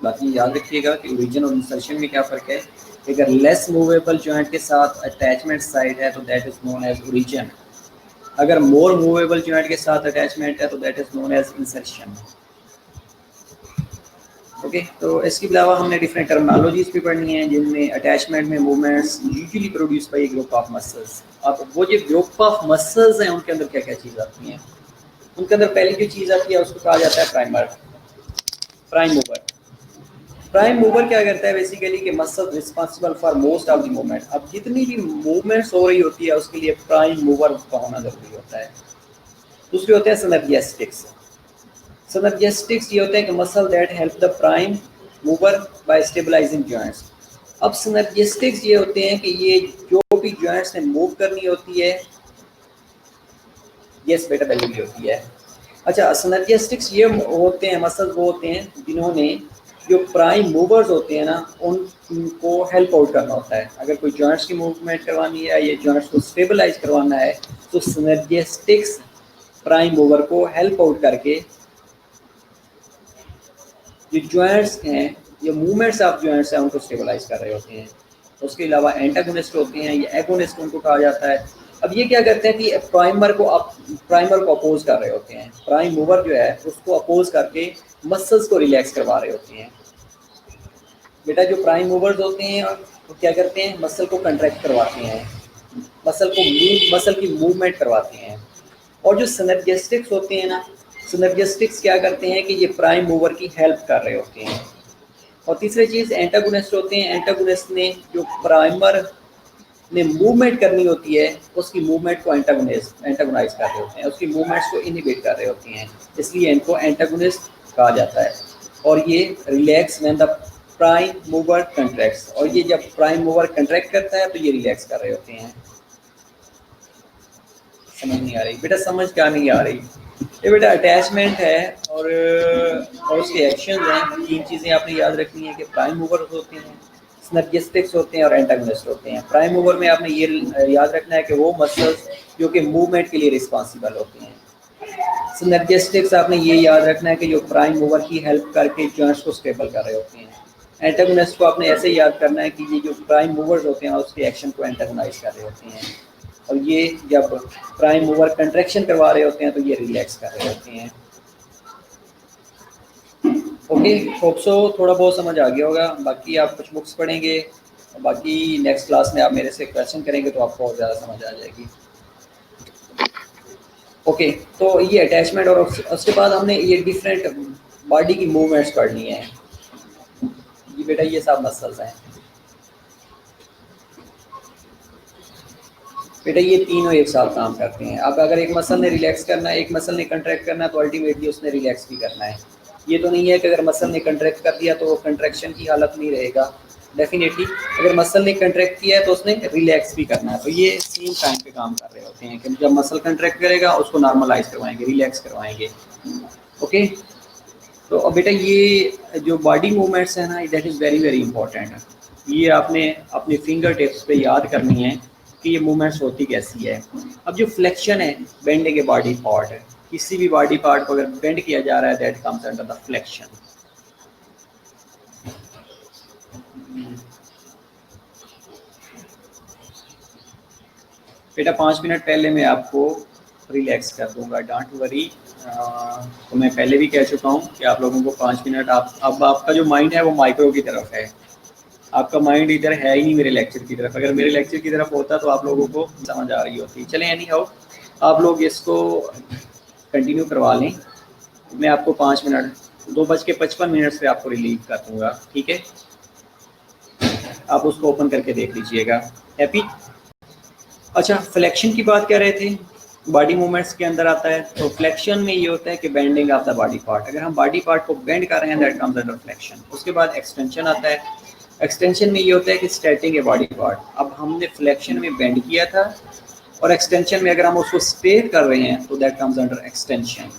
[SPEAKER 1] बाकी याद रखिएगा कि ओरिजिन और इंसर्शन में क्या फ़र्क है। अगर लेस मूवेबल जॉइंट के साथ अटैचमेंट साइड है तो that is known as origin. अगर मोर मूवेबल जॉइंट के साथ अटैचमेंट है तो that is known as insertion. Okay, तो इसके अलावा हमने डिफरेंट टर्मिनोलॉजीज भी पढ़नी है जिनमें अटैचमेंट में movements usually produce by group of muscles. अब वो जो ग्रुप ऑफ मसल्स हैं उनके अंदर क्या क्या चीज़ आती हैं। उनके अंदर पहली जो चीज़ आती है उसको कहा जाता है primer, prime mover. Prime mover क्या करता है बेसिकली कि muscle responsible for most of the movement. अब जितनी भी मूवमेंट्स हो रही होती है उसके लिए प्राइम मूवर का होना जरूरी होता है। दूसरे होते हैं सिनर्जिस्टिक्स। सिनर्जिस्टिक्स ये होते हैं कि muscle that help the prime mover by stabilising joints. अब सिनर्जिस्टिक्स ये होते हैं कि ये जो भी जॉइंट्स ने मूव करनी होती है, यस बेटा पहले भी होती है। अच्छा, सिनर्जिस्टिक्स ये होते हैं मसल वो होते हैं जिन्होंने जो प्राइम मूवर्स होते हैं ना उनको हेल्प आउट करना होता है। अगर कोई जॉइंट्स की मूवमेंट करवानी है या जॉइंट्स को स्टेबलाइज करवाना है तो सिनर्जिस्टिक्स प्राइम मूवर को हेल्प आउट करके जो जॉइंट्स हैं, जो मूवमेंट्स ऑफ जॉइंट्स हैं उनको स्टेबलाइज कर रहे होते हैं। उसके अलावा एंटागोनिस्ट होते हैं या एगोनिस्ट उनको कहा जाता है। अब ये क्या करते हैं कि प्राइमर को अपोज कर रहे होते हैं। प्राइम मूवर जो है उसको अपोज करके मसल्स को रिलैक्स करवा रहे होते हैं। बेटा जो प्राइम मूवर्स होते हैं वो क्या करते हैं, मसल को कंट्रैक्ट करवाते हैं, मसल की मूवमेंट करवाते हैं। और जो सिनर्जिस्टिक्स होते हैं ना, सिनर्जिस्टिक्स क्या करते हैं कि ये प्राइम मूवर की हेल्प कर रहे होते हैं। और तीसरी चीज़ एंटागोनिस्ट होते हैं। एंटागोनिस्ट ने जो प्राइमर ने मूवमेंट करनी होती है उसकी मूवमेंट को एंटागोनाइज कर रहे होते हैं, उसकी मूवमेंट्स को इनहिबिट कर रहे होते हैं, इसलिए इनको एंटागोनिस्ट कहा जाता है। और ये relax when the prime mover contracts, और ये जब प्राइम मूवर कंट्रैक्ट करता है तो ये रिलैक्स कर रहे होते हैं। समझ नहीं आ रही बेटा, समझ क्या नहीं आ रही। ये बेटा अटैचमेंट है और उसके एक्शन हैं। तीन चीज़ें आपने याद रखनी है कि प्राइम मूवर होते हैं, सिनर्जिस्टिक्स होते हैं और एंटागोनिस्ट होते हैं। प्राइम मूवर में आपने ये याद रखना है कि वो मसल्स जो कि मूवमेंट के लिए रिस्पॉन्सिबल होते हैं। सिनर्जिस्टिक्स आपने ये याद रखना है कि जो प्राइम मूवर की हेल्प करके जॉइंट्स को स्टेबल कर रहे होते हैं। एंटागोनिस्ट को आपने ऐसे याद करना है कि ये जो प्राइम मूवर्स होते हैं उसके एक्शन को एंटागोनाइज कर रहे होते हैं। और ये जब प्राइम मूवर कंट्रैक्शन करवा रहे होते हैं तो ये रिलैक्स कर रहे होते हैं। ओके, होप सो थोड़ा बहुत समझ आ गया होगा। बाकी आप कुछ बुक्स पढ़ेंगे, बाकी नेक्स्ट क्लास में आप मेरे से क्वेश्चन करेंगे तो आपको और ज़्यादा समझ आ जाएगी। ओके, तो ये अटैचमेंट और उसके बाद हमने ये डिफरेंट बॉडी की मूवमेंट्स पढ़नी है। ये बेटा ये सब मसल्स हैं बेटा, ये तीनों एक साथ काम करते हैं। अब अगर एक मसल ने रिलैक्स करना है, एक मसल ने कंट्रैक्ट करना है तो अल्टीमेटली उसने रिलैक्स भी करना है। ये तो नहीं है कि अगर मसल ने कंट्रैक्ट कर दिया तो वो कंट्रैक्शन की हालत नहीं रहेगा। डेफिनेटली अगर मसल ने कंट्रैक्ट किया है तो उसने रिलैक्स भी करना है। तो ये सेम टाइम पे काम कर रहे होते हैं कि जब मसल कंट्रैक्ट करेगा उसको नॉर्मलाइज करवाएंगे, रिलैक्स करवाएंगे। ओके, तो अब बेटा ये जो बॉडी मूवमेंट्स है ना, that is very very important. ये आपने अपने फिंगर टिप्स पे याद करनी है कि ये मूवमेंट्स होती कैसी है। अब जो फ्लेक्शन है बेंडिंग ए बॉडी पार्ट है, किसी भी बॉडी पार्ट को अगर बेंड किया जा रहा है that comes under the flexion. बेटा 5 मिनट पहले मैं आपको रिलैक्स कर दूंगा, डोंट वरी। तो मैं पहले भी कह चुका हूँ कि आप लोगों को 5 मिनट अब आपका जो माइंड है वो माइक्रो की तरफ है। आपका माइंड इधर है ही नहीं मेरे लेक्चर की तरफ। अगर मेरे लेक्चर की तरफ होता तो आप लोगों को समझ आ रही होती। चलें एनी हाउ, आप लोग इसको कंटिन्यू करवा लें। मैं आपको 5 मिनट 2:55 से आपको रिलीव कर दूँगा, ठीक है। आप उसको ओपन करके देख लीजिएगा। हैप्पी? अच्छा, फ्लेक्शन की बात कर रहे थे, बॉडी मूवमेंट्स के अंदर आता है। तो फ्लेक्शन में ये होता है कि bending of the body part. अगर हम बॉडी पार्ट को बेंड कर रहे हैं दैट कम्स अंडर फ्लेक्शन। उसके बाद एक्सटेंशन आता है। एक्सटेंशन में ये होता है कि स्ट्रेचिंग ए बॉडी पार्ट। अब हमने फ्लेक्शन में बेंड किया था और एक्सटेंशन में अगर हम उसको स्ट्रेट कर रहे हैं तो दैट कम्स अंडर एक्सटेंशन।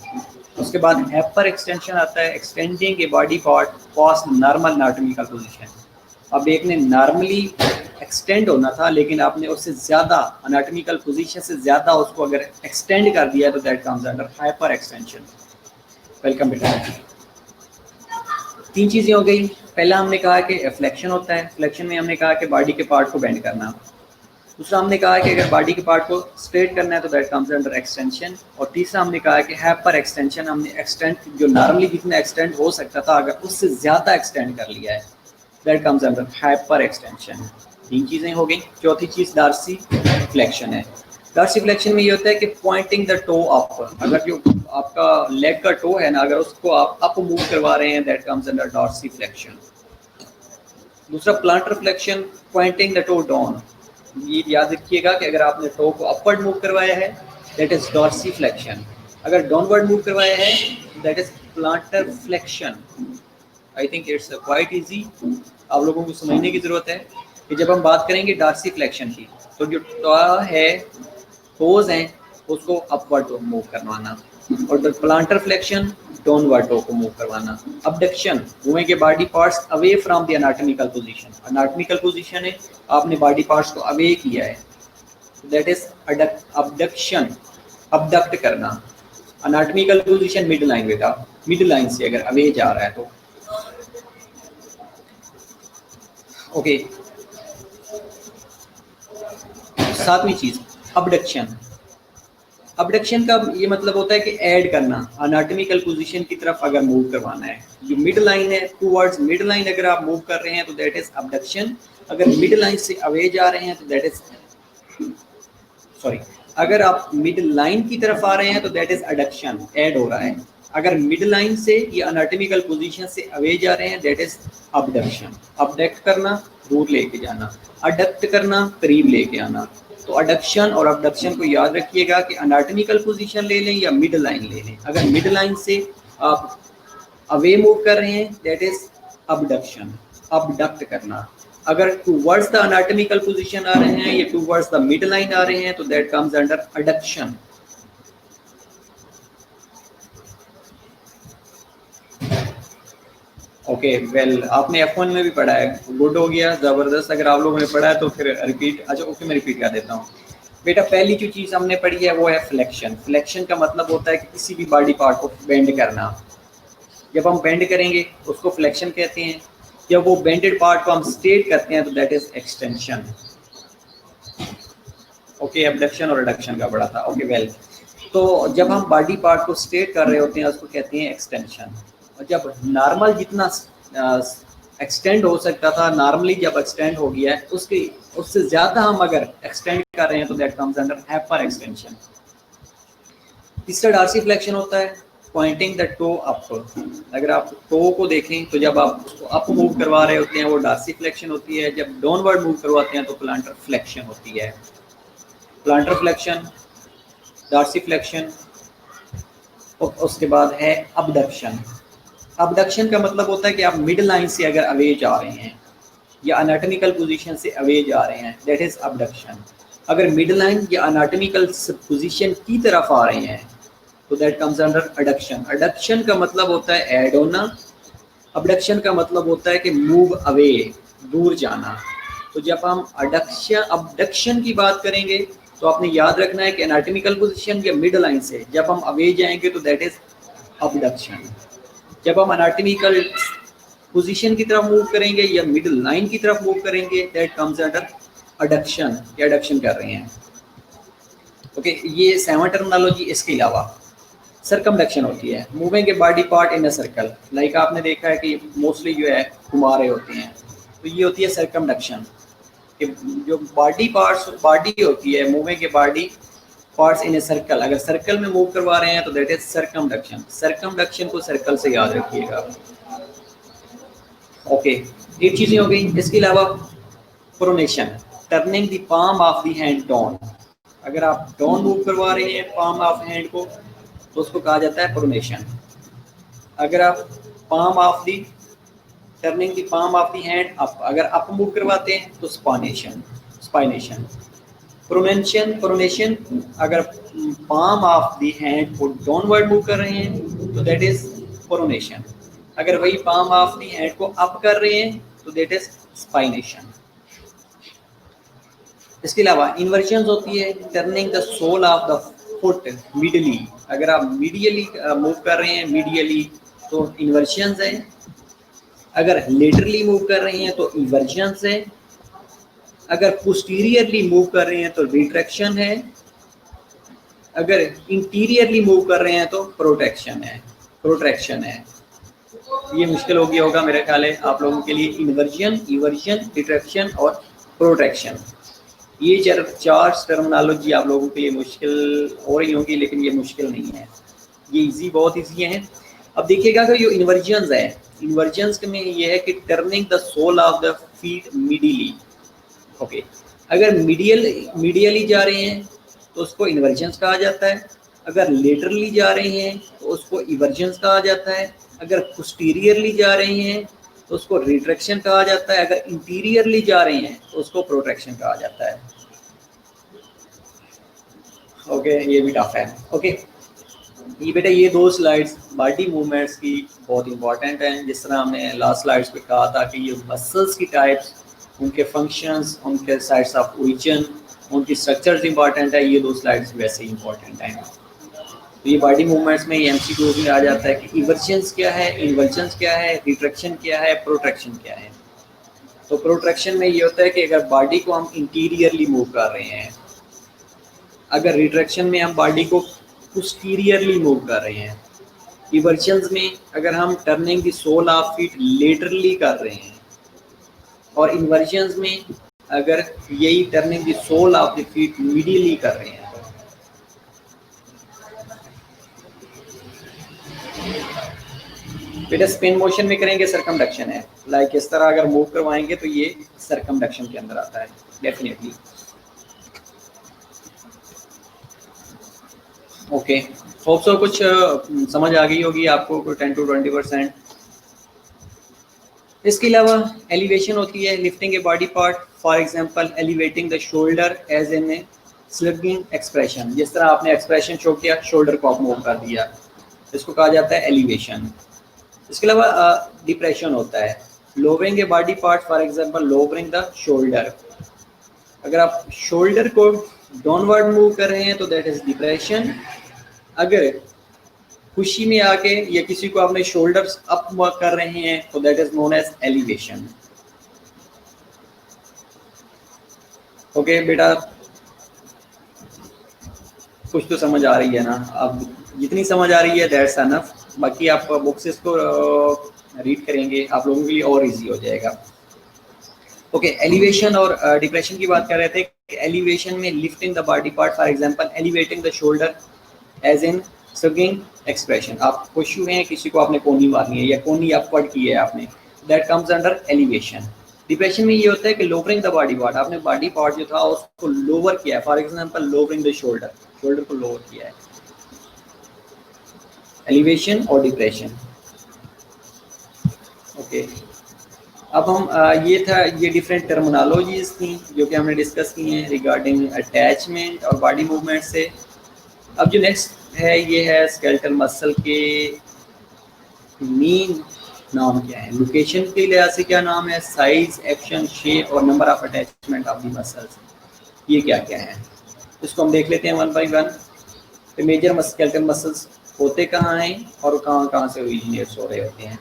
[SPEAKER 1] उसके बाद हाइपर एक्सटेंशन आता है, extending a body part past normal anatomical position. अब एक ने नॉर्मली एक्सटेंड होना था लेकिन आपने उससे ज़्यादा एनाटॉमिकल पोजीशन से ज़्यादा उसको अगर एक्सटेंड कर दिया तो that comes under hyper extension. Welcome बेटा। तीन चीज़ें हो गई। पहला हमने कहा कि फ्लेक्शन होता है, फ्लेक्शन में हमने कहा कि बॉडी के पार्ट को बेंड करना। दूसरा हमने कहा कि अगर बॉडी के पार्ट को स्ट्रेट करना है तो दैट कम्स अंडर एक्सटेंशन। और तीसरा हमने कहा कि हाइपर एक्सटेंशन, हमने एक्सटेंड जो नॉर्मली जितना एक्सटेंड हो सकता था अगर उससे ज़्यादा एक्सटेंड कर लिया है, that comes under hyper extension. तीन चीज़ें हो गई। चौथी चीज़ डार्सी फ्लेक्शन है। डार्सी फ्लेक्शन में ये होता है कि पॉइंटिंग द टो अप, अगर जो आपका लेग का टो है ना, अगर उसको आप अप मूव करवा रहे हैं, that comes under dorsiflexion. दूसरा plantar flexion, pointing the toe down. ये याद रखिएगा कि अगर आपने टो को अपवर्ड मूव करवाया है दैट इज डॉर्सी फ्लेक्शन, अगर डाउनवर्ड मूव करवाया है that is planter flexion. I think it's quite easy, आप लोगों को समझने की ज़रूरत है कि जब हम बात करेंगे डार्सी फ्लेक्शन की तो जो टो है, टोज हैं, उसको अपवर्ड मूव करवाना, और the plantar flexion downward toe को मूव करवाना। अबडक्शन, मूविंग के body parts away from the anatomical position. Anatomical position है, आपने बॉडी पार्ट्स को अवे किया है, दैट इज अबडक्शन। अबडक्ट करना। एनाटॉमिकल पोजीशन मिड लाइन बेटा, मिड लाइन से अगर अवे जा रहा है तो ओके। सातवीं चीज अबडक्शन। अबडक्शन का ये मतलब होता है कि ऐड करना, एनाटॉमिकल पोजीशन की तरफ अगर मूव करवाना है। जो मिड लाइन है, टूवर्ड्स मिड लाइन अगर आप मूव कर रहे हैं तो दैट इज अबडक्शन। अगर मिड लाइन से अवे जा रहे हैं तो दैट इज सॉरी, अगर आप मिड लाइन की तरफ आ रहे हैं तो दैट इज अडक्शन, ऐड हो रहा है। अगर मिड लाइन से या एनाटॉमिकल पोजीशन से अवे जा रहे हैं दैट इज अबडक्शन। अबडक्ट करना, दूर लेके जाना, अडक्ट करना, करीब लेके आना। तो अडक्शन और अबडक्शन को याद रखिएगा कि एनाटॉमिकल पोजीशन ले लें या मिड लाइन ले लें। अगर मिड लाइन से आप अवे मूव कर रहे हैं दैट इज अबडक्शन, अबडक्ट करना। अगर टूवर्ड्स द एनाटॉमिकल पोजीशन आ रहे हैं या टूवर्ड्स द मिड लाइन आ रहे हैं तो that comes under adduction. Okay well, आपने F1 में भी पढ़ा है, गुड हो गया, ज़बरदस्त। अगर आप लोगों ने पढ़ा है तो फिर रिपीट, अच्छा ओके मैं रिपीट कर देता हूँ बेटा। पहली जो चीज़ हमने पढ़ी है वो है फ्लेक्शन। फ्लेक्शन का मतलब होता है कि किसी भी बॉडी पार्ट को बेंड करना। जब हम बेंड करेंगे उसको फ्लेक्शन कहते हैं। जब वो बेंडेड पार्ट को हम स्ट्रेट करते हैं तो that is extension. Okay, abduction और रिडक्शन का पढ़ा था। ओके वेल, तो जब हम बॉडी पार्ट को स्ट्रेट कर रहे होते हैं उसको कहते हैं एक्सटेंशन। और जब नॉर्मल जितना एक्सटेंड हो सकता था, नॉर्मली जब एक्सटेंड हो गया है उससे ज़्यादा हम अगर एक्सटेंड कर रहे हैं तो that comes under hyper extension. तीसरा डार्सी फ्लेक्शन होता है, पॉइंटिंग द टो अप। अगर आप टो को देखें तो जब आप उसको अप मूव करवा रहे होते हैं वो डार्सी फ्लेक्शन होती है, जब डाउनवर्ड मूव करवाते हैं तो प्लांटर फ्लेक्शन होती है। प्लांटर फ्लेक्शन, डार्सी फ्लेक्शन, और उसके बाद है अबडक्शन। अबडक्शन का मतलब होता है कि आप मिड लाइन से अगर अवे जा रहे हैं या एनाटॉमिकल पोजीशन से अवे जा रहे हैं दैट इज अबडक्शन। अगर मिड लाइन या एनाटॉमिकल पोजीशन की तरफ आ रहे हैं तो that comes under adduction. Adduction का मतलब होता है ऐड होना, अबडक्शन का मतलब होता है कि मूव अवे, दूर जाना। तो जब हम अबडक्शन की बात करेंगे तो आपने याद रखना है कि एनाटॉमिकल पोजीशन या मिड लाइन से जब हम अवे जाएंगे तो दैट इज अबडक्शन। जब हम एनाटॉमिकल पोजीशन की तरफ मूव करेंगे या मिड लाइन की तरफ मूव करेंगे दैट कम्स अंडर अडक्शन, या अडक्शन कर रहे हैं। ओके, ये 7 टर्मिनोलॉजी। इसके अलावा सर्कमडक्शन होती है, moving A body part in a circle. Like आपने देखा है कि मोस्टली जो है घुमा रहे होते हैं, तो ये होती है सर्कमडक्शन। कि जो बॉडी पार्ट्स, बॉडी होती है, moving a body parts in a circle, अगर सर्कल में मूव करवा रहे हैं तो दैट इज सर्कमडक्शन। सर्कमडक्शन को सर्कल से याद रखिएगा। ओके, ये चीज़ें हो गई। इसके अलावा pronation, turning the palm of the hand down. अगर आप डाउन मूव करवा रहे हैं पाम ऑफ हैंड को तो उसको कहा जाता है प्रोनेशन। अगर आप palm of the, turning the palm of the hand up, अगर अप मूव करवाते हैं तो स्पाइनेशन, स्पाइनेशन। प्रोनेशन, प्रोनेशन अगर पाम ऑफ द हैंड को डाउनवर्ड मूव कर रहे हैं तो दैट इज प्रोनेशन। अगर वही पाम आप अपनी हैंड को अप कर रहे हैं तो दैट इज स्पाइनेशन। इसके अलावा इन्वर्जन होती है turning the sole of the foot medially. अगर आप मीडियली मूव कर रहे हैं मीडियली तो इन्वर्जन है, अगर लेटरली मूव कर रहे हैं तो इन्वर्जन है, अगर पोस्टीरियरली मूव कर रहे हैं तो रिट्रैक्शन है, अगर इंटीरियरली मूव कर रहे हैं तो प्रोट्रैक्शन है। ये मुश्किल हो गया होगा मेरा ख्याल है आप लोगों के लिए। इन्वर्जन, इवर्जन, रिट्रैक्शन और प्रोट्रैक्शन, ये चार टर्मिनोलॉजी आप लोगों के लिए मुश्किल हो रही होगी, लेकिन ये मुश्किल नहीं है, ये इजी, बहुत इजी है। अब देखिएगा कि जो इन्वर्जन्स है, इन्वर्जन्स में ये है कि turning the sole of the feet medially. Okay, अगर मीडियली जा रहे हैं तो उसको इन्वर्जन्स कहा जाता है, अगर लेटरली जा रहे हैं तो उसको इवर्जन्स कहा जाता है, अगर पोस्टीरियरली जा रहे हैं तो उसको रिट्रैक्शन कहा जाता है, अगर इंटीरियरली जा रहे हैं तो उसको प्रोट्रैक्शन कहा जाता है। ओके, ये भी टफ है। ओके, ये बेटा ये दो स्लाइड्स बॉडी मूवमेंट्स की बहुत इंपॉर्टेंट हैं। जिस तरह हमने लास्ट स्लाइड्स पे कहा था कि ये मसल्स की टाइप्स, उनके फंक्शंस, उनके साइट्स ऑफ ओरिजिन, उनकी स्ट्रक्चर्स इंपॉर्टेंट है, ये दो स्लाइड्स वैसे ही इंपॉर्टेंट हैं। तो ये बॉडी मूवमेंट्स में एमसीक्यू में आ जाता है कि इवर्जन्स क्या है, इन्वर्जन्स क्या है, रिट्रैक्शन क्या है, प्रोट्रैक्शन क्या है। तो प्रोट्रैक्शन में ये होता है कि अगर बॉडी को हम इंटीरियरली मूव कर रहे हैं, अगर रिट्रैक्शन में हम बॉडी को पोस्टीरियरली मूव कर रहे हैं, इवर्जन्स में अगर हम turning the sole of feet laterally कर रहे हैं, और इन्वर्जन्स में अगर यही turning the sole of the feet medially कर रहे हैं। बेटा स्पिन मोशन में करेंगे सरकमडक्शन है, लाइक इस तरह अगर मूव करवाएंगे तो ये सरकमडक्शन के अंदर आता है डेफिनेटली। ओके, होप सो कुछ समझ आ गई होगी आपको, 10 to 20%। इसके अलावा एलिवेशन होती है, lifting a body part, for example elevating the shoulder as in a shrugging expression. जिस तरह आपने एक्सप्रेशन शो किया, शोल्डर को आप मूव कर दिया, इसको कहा जाता है एलिवेशन। इसके अलावा डिप्रेशन होता है, lowering A body part, for example lowering the shoulder. अगर आप शोल्डर को डाउनवर्ड मूव कर रहे हैं तो दैट इज डिप्रेशन। अगर खुशी में आके या किसी को आपने शोल्डर्स अप कर रहे हैं तो that is known as elevation. Okay बेटा, कुछ तो समझ आ रही है ना? अब जितनी समझ आ रही है दैट्स एनफ, बाकी आप बुक्स को रीड करेंगे आप लोगों के लिए और इजी हो जाएगा। ओके, एलिवेशन और डिप्रेशन की बात कर रहे थे कि एलिवेशन में lifting the body part, for example elevating the shoulder as in swinging expression. आप खुश हुए हैं, किसी को आपने कोनी मारनी है या कोनी अपवर्ड की है आपने, that comes under elevation. Depression में ये होता है कि लोवरिंग द बॉडी पार्ट, आपने बॉडी पार्ट जो था उसको लोअर किया है, for example lowering the shoulder, shoulder को लोअर किया है। एलिवेशन और डिप्रेशन। ओके, अब हम ये डिफरेंट टर्मिनोलॉजीज थी जो कि हमने डिस्कस की हैं रिगार्डिंग अटैचमेंट और बॉडी मूवमेंट से। अब जो नेक्स्ट है ये है स्केलेटल मसल के मेन नाम क्या है, लोकेशन के लिहाज से क्या नाम है, साइज, एक्शन, शेप और number of attachment of the muscles, ये क्या क्या है, इसको हम देख लेते हैं वन बाय वन। तो मेजर स्केलेटल मसल्स होते कहाँ हैं और कहाँ कहाँ से ओरिजिनेट हो रहे होते हैं।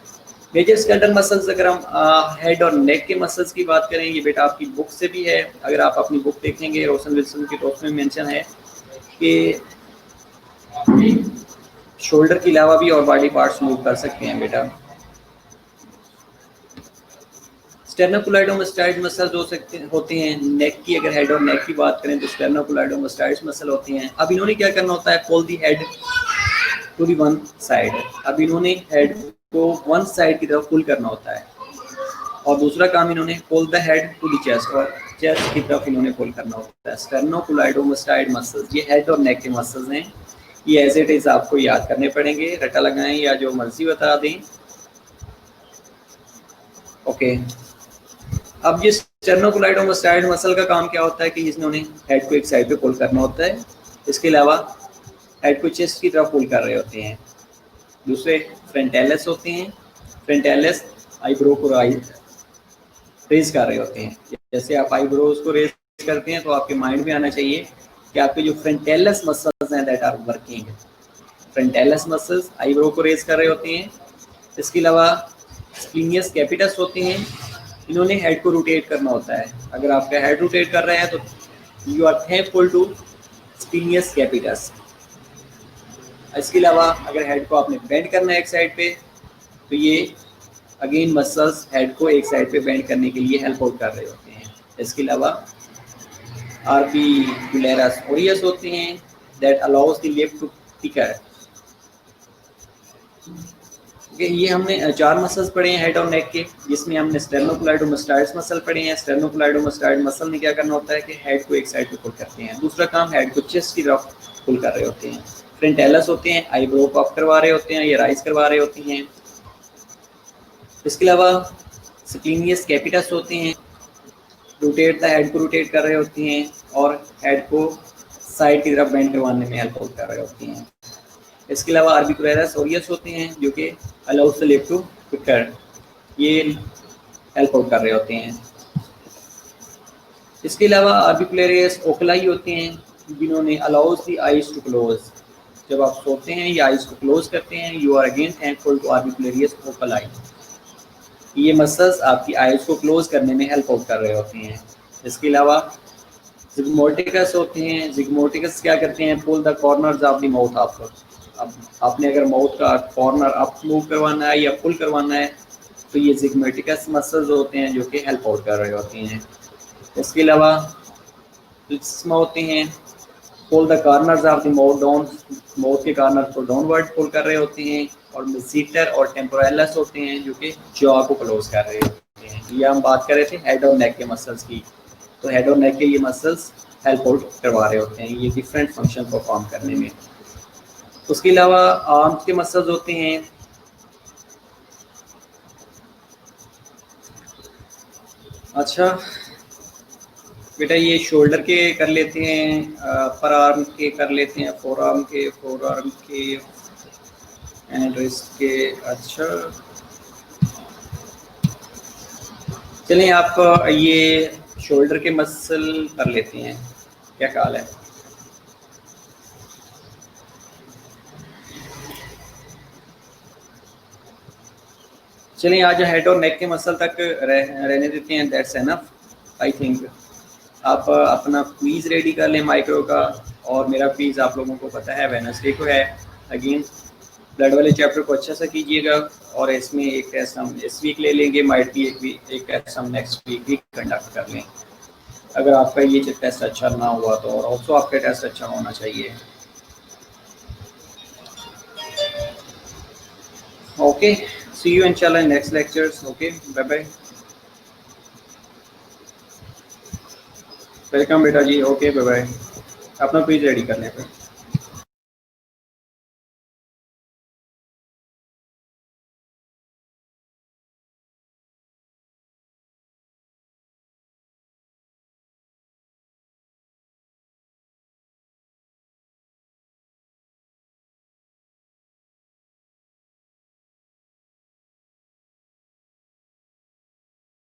[SPEAKER 1] मेजर स्केलेटल मसल्स, अगर हम हेड और नेक के मसल्स की बात करें, ये बेटा आपकी बुक से भी है, अगर आप अपनी बुक देखेंगे रोशन विल्सन की तो उसमें मेंशन है कि शोल्डर के अलावा भी और बॉडी पार्ट्स मूव कर सकते हैं बेटा। स्टेर्नोक्लेइडोमास्टाइड्स मसल्स हो सकते होते हैं नेक की, अगर हेड और नेक की बात करें तो स्टेर्नोक्लेइडोमास्टाइड्स मसल होती हैं। अब इन्होंने क्या करना होता है, pull the head to the one side. अब इन्होंने हेड को वन साइड की तरफ पुल करना होता है, और दूसरा काम इन्होंने pull the head to the chest, और चेस्ट की तरफ इन्होंने पुल करना होता है। स्टेर्नोक्लेइडोमास्टाइड मसल्स ये हेड और नेक के मसल्स हैं, ये एज इट इज आपको याद करने पड़ेंगे, रटा लगाएं या जो मर्जी बता दें। ओके, अब ये स्टेर्नोक्लेइडोमास्टाइड मसल का काम क्या होता है कि इन्होंने हेड को एक साइड पे पुल करना होता है, इसके अलावा हेड को चेस्ट की तरफ पुल कर रहे होते हैं। दूसरे फ्रंटेलिस होते हैं। फ्रंटेलिस आईब्रो को रेज कर रहे होते हैं। जैसे आप आईब्रोज को रेज करते हैं तो आपके माइंड में आना चाहिए कि आपके जो फ्रंटेलिस मसल्स हैं that are working. Frontalis muscles eyebrow को रेज कर रहे होते हैं। इसके अलावा स्प्लिनियस कैपिटस होते हैं, इन्होंने हेड को रोटेट करना होता है। अगर आपका हेड रोटेट कर रहा है तो you are thankful to splenius capitis. इसके अलावा अगर हेड को आपने बेंड करना है एक साइड पे तो ये अगेन मसल्स हेड को एक साइड पे बेंड करने के लिए हेल्प आउट कर रहे होते हैं। इसके अलावा आर्बिकुलरिस ओरियस होते हैं that allows the lip to thicker. ये हमने 4 मसल्स पढ़े हैं हेड और नेक के, जिसमें हमने स्टेर्नोक्लाइडोमास्टाइड्स मसल पढ़े हैं। स्टेर्नोक्लाइडोमास्टाइड मसल ने क्या करना होता है कि हेड को एक साइड पे पुल करते हैं। दूसरा काम हेड को चेस्ट की तरफ पुल कर रहे होते हैं। फ्रंटेलिस होते हैं आईब्रो को अप करवा रहे होते हैं या राइज करवा रहे होते हैं। इसके अलावा स्प्लिनियस कैपिटस होते हैं, रोटेट द हेड को रोटेट कर रहे होते हैं और हेड को साइड की तरफ बेंड करवाने में हेल्प आउट कर रहे होते हैं। इसके अलावा आर्बिकुलरिस ओरियस होते हैं जो कि allows the lip to thicker, ये हेल्प आउट कर रहे होते हैं। इसके अलावा आर्बिकुलरिस ओकुलाई होते हैं जिन्होंने allows the eyes to close. जब आप सोते हैं या आईज को क्लोज करते हैं you are again thankful to orbicularis oculi. ये मसल्स आपकी आईज को क्लोज करने में हेल्प आउट कर रहे होते हैं। इसके अलावा जिग्मोटिकस होते हैं। जिग्मोटिकस क्या करते हैं, pull the corners of the mouth. अब आपने अगर माउथ का कॉर्नर अप मूव करवाना है या पुल करवाना है तो ये जिग्मोटिकस मसल्स होते हैं जो कि हेल्प आउट कर रहे होते हैं। इसके अलावा होते हैं pull the corners of the mouth down, mouth के कॉर्नर को डाउनवर्ड पुल कर रहे होते हैं। और मेसेटर और टेम्पोरलिस होते हैं जो कि जॉ को क्लोज कर रहे होते हैं। ये हम बात कर रहे थे हेड और नेक के मसल्स की, तो हेड और नेक के ये मसल्स हेल्प आउट करवा रहे होते हैं ये डिफरेंट फंक्शन परफॉर्म करने में। उसके अलावा आर्म्स के मसल्स होते हैं। अच्छा बेटा ये शोल्डर के कर लेते हैं, अपर आर्म के कर लेते हैं, फोर आर्म के एंड रिस्ट के। अच्छा चलें आप ये शोल्डर के मसल कर लेते हैं, क्या ख्याल है? चलिए आज हेड और नेक के मसल तक रहने देते हैं, दैट्स एनफ आई थिंक। आप अपना क्वीज़ रेडी कर लें माइक्रो का, और मेरा क्वीज़ आप लोगों को पता है वेडनेसडे को है। अगेन ब्लड वाले चैप्टर को अच्छा सा कीजिएगा, और इसमें एक टेस्ट हम इस वीक ले लेंगे, माइट भी एक टेस्ट हम नेक्स्ट वीक भी कंडक्ट कर लें। अगर आपका ये टेस्ट अच्छा ना हुआ तो और ऑल्सो आपका टेस्ट अच्छा होना चाहिए। ओके, सी यू इंशाल्लाह in next lectures. Okay, bye bye. Welcome बेटा जी। Okay bye bye. अपना पेज रेडी कर लें फिर।